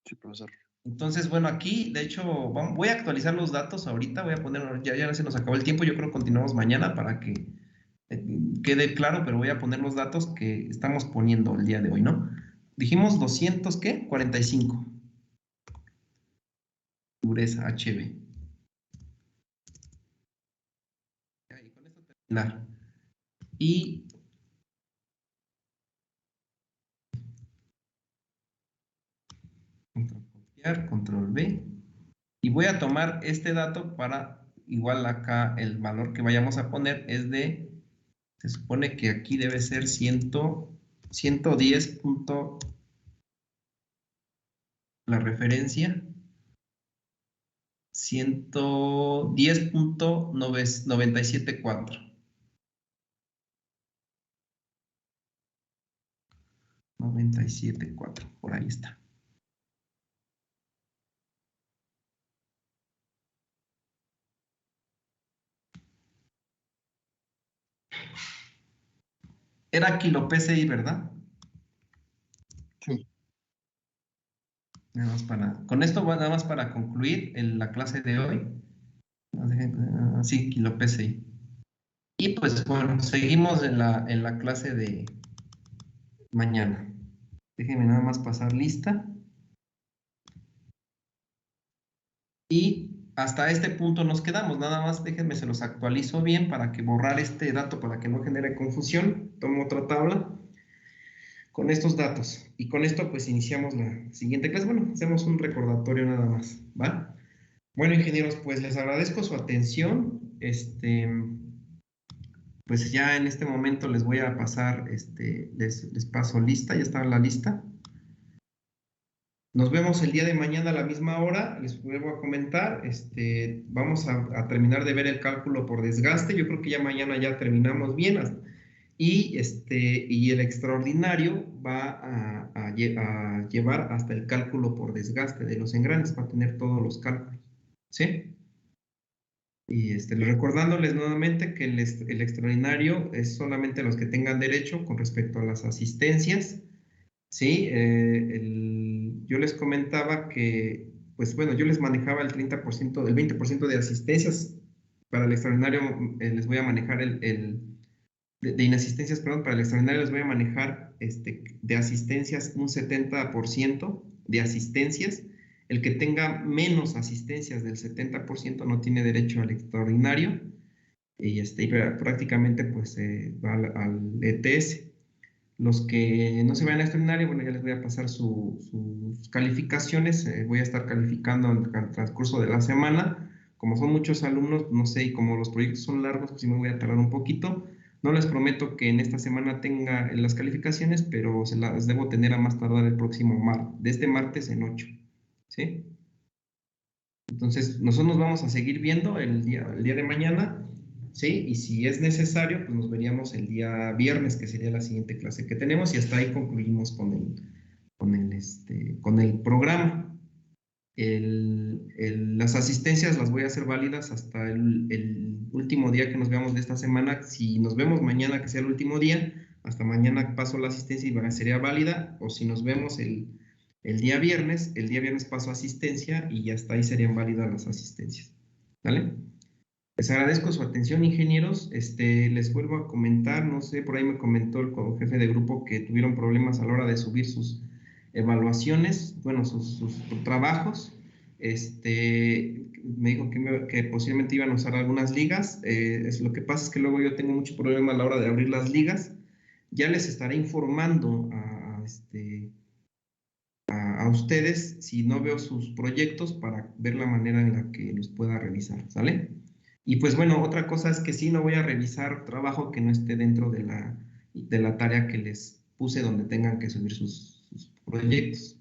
Sí, profesor. Entonces, bueno, aquí, de hecho, voy a actualizar los datos ahorita. Voy a poner, ya se nos acabó el tiempo. Yo creo que continuamos mañana para que quede claro, pero voy a poner los datos que estamos poniendo el día de hoy, ¿no? Dijimos 200, ¿qué? 45. Dureza HB. Y con esto terminar. Y control copiar, control V. Y voy a tomar este dato para, igual acá el valor que vayamos a poner es de, se supone que aquí debe ser 110. La referencia 110.974. 97.4, por ahí está. Era kilo PSI, ¿verdad? Sí. Nada más con esto nada más para concluir la clase de hoy. Sí, kilo PSI. Y pues bueno, seguimos en la clase de mañana. Déjenme nada más pasar lista. Y hasta este punto nos quedamos. Nada más déjenme, se los actualizo bien para que borrar este dato, para que no genere confusión. Tomo otra tabla con estos datos. Y con esto pues iniciamos la siguiente clase. Bueno, hacemos un recordatorio nada más, ¿va? Bueno, ingenieros, pues les agradezco su atención. Pues ya en este momento les voy a pasar, les paso lista, ya está la lista. Nos vemos el día de mañana a la misma hora. Les vuelvo a comentar, vamos a terminar de ver el cálculo por desgaste. Yo creo que ya mañana ya terminamos bien. Y el extraordinario va a llevar hasta el cálculo por desgaste de los engranes, va a tener todos los cálculos, ¿sí? Y recordándoles nuevamente que el extraordinario es solamente los que tengan derecho con respecto a las asistencias, ¿sí? Yo les comentaba que, pues bueno, yo les manejaba el 30%, el 20% de asistencias. Para el extraordinario les voy a manejar de inasistencias, perdón, para el extraordinario les voy a manejar de asistencias un 70% de asistencias. El que tenga menos asistencias del 70% no tiene derecho al extraordinario y prácticamente pues va al ETS. Los que no se vayan a extraordinario, bueno, ya les voy a pasar sus calificaciones. Voy a estar calificando en el transcurso de la semana. Como son muchos alumnos, no sé, y como los proyectos son largos, pues sí me voy a tardar un poquito. No les prometo que en esta semana tenga las calificaciones, pero se las debo tener a más tardar el próximo martes, de este martes en 8, ¿sí? Entonces, nosotros nos vamos a seguir viendo el día de mañana, ¿sí? Y si es necesario, pues nos veríamos el día viernes, que sería la siguiente clase que tenemos, y hasta ahí concluimos con el programa. Las asistencias las voy a hacer válidas hasta el último día que nos veamos de esta semana. Si nos vemos mañana, que sea el último día, hasta mañana paso la asistencia y sería válida, o si nos vemos el día viernes paso asistencia y hasta ahí serían válidas las asistencias, ¿vale? Les agradezco su atención, ingenieros. Les vuelvo a comentar, no sé, por ahí me comentó el jefe de grupo que tuvieron problemas a la hora de subir sus evaluaciones, bueno, sus trabajos. Me dijo que posiblemente iban a usar algunas ligas. Lo que pasa es que luego yo tengo mucho problema a la hora de abrir las ligas. Ya les estaré informando a ustedes si no veo sus proyectos para ver la manera en la que los pueda revisar, ¿sale? Y pues bueno, otra cosa es que sí, no voy a revisar trabajo que no esté dentro de la tarea que les puse donde tengan que subir sus proyectos,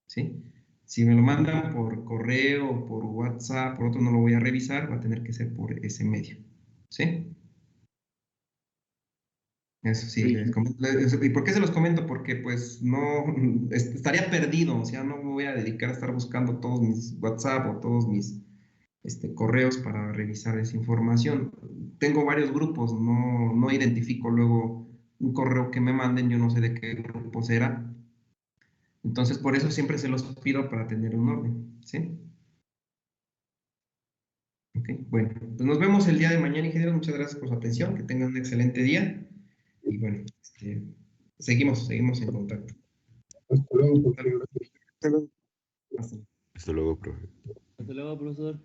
¿sí? Si me lo mandan por correo, por WhatsApp, por otro no lo voy a revisar, va a tener que ser por ese medio, ¿sí? Eso sí, Sí. ¿y por qué se los comento? Porque pues no, estaría perdido, o sea, no me voy a dedicar a estar buscando todos mis WhatsApp o todos mis correos para revisar esa información. Tengo varios grupos, no identifico luego un correo que me manden, yo no sé de qué grupo será. Entonces, por eso siempre se los pido para tener un orden, ¿sí? Ok, bueno, pues nos vemos el día de mañana, ingenieros. Muchas gracias por su atención, que tengan un excelente día. Y bueno, seguimos en contacto. Hasta luego, profesor. Hasta luego. Hasta luego, profe. Hasta luego, profesor.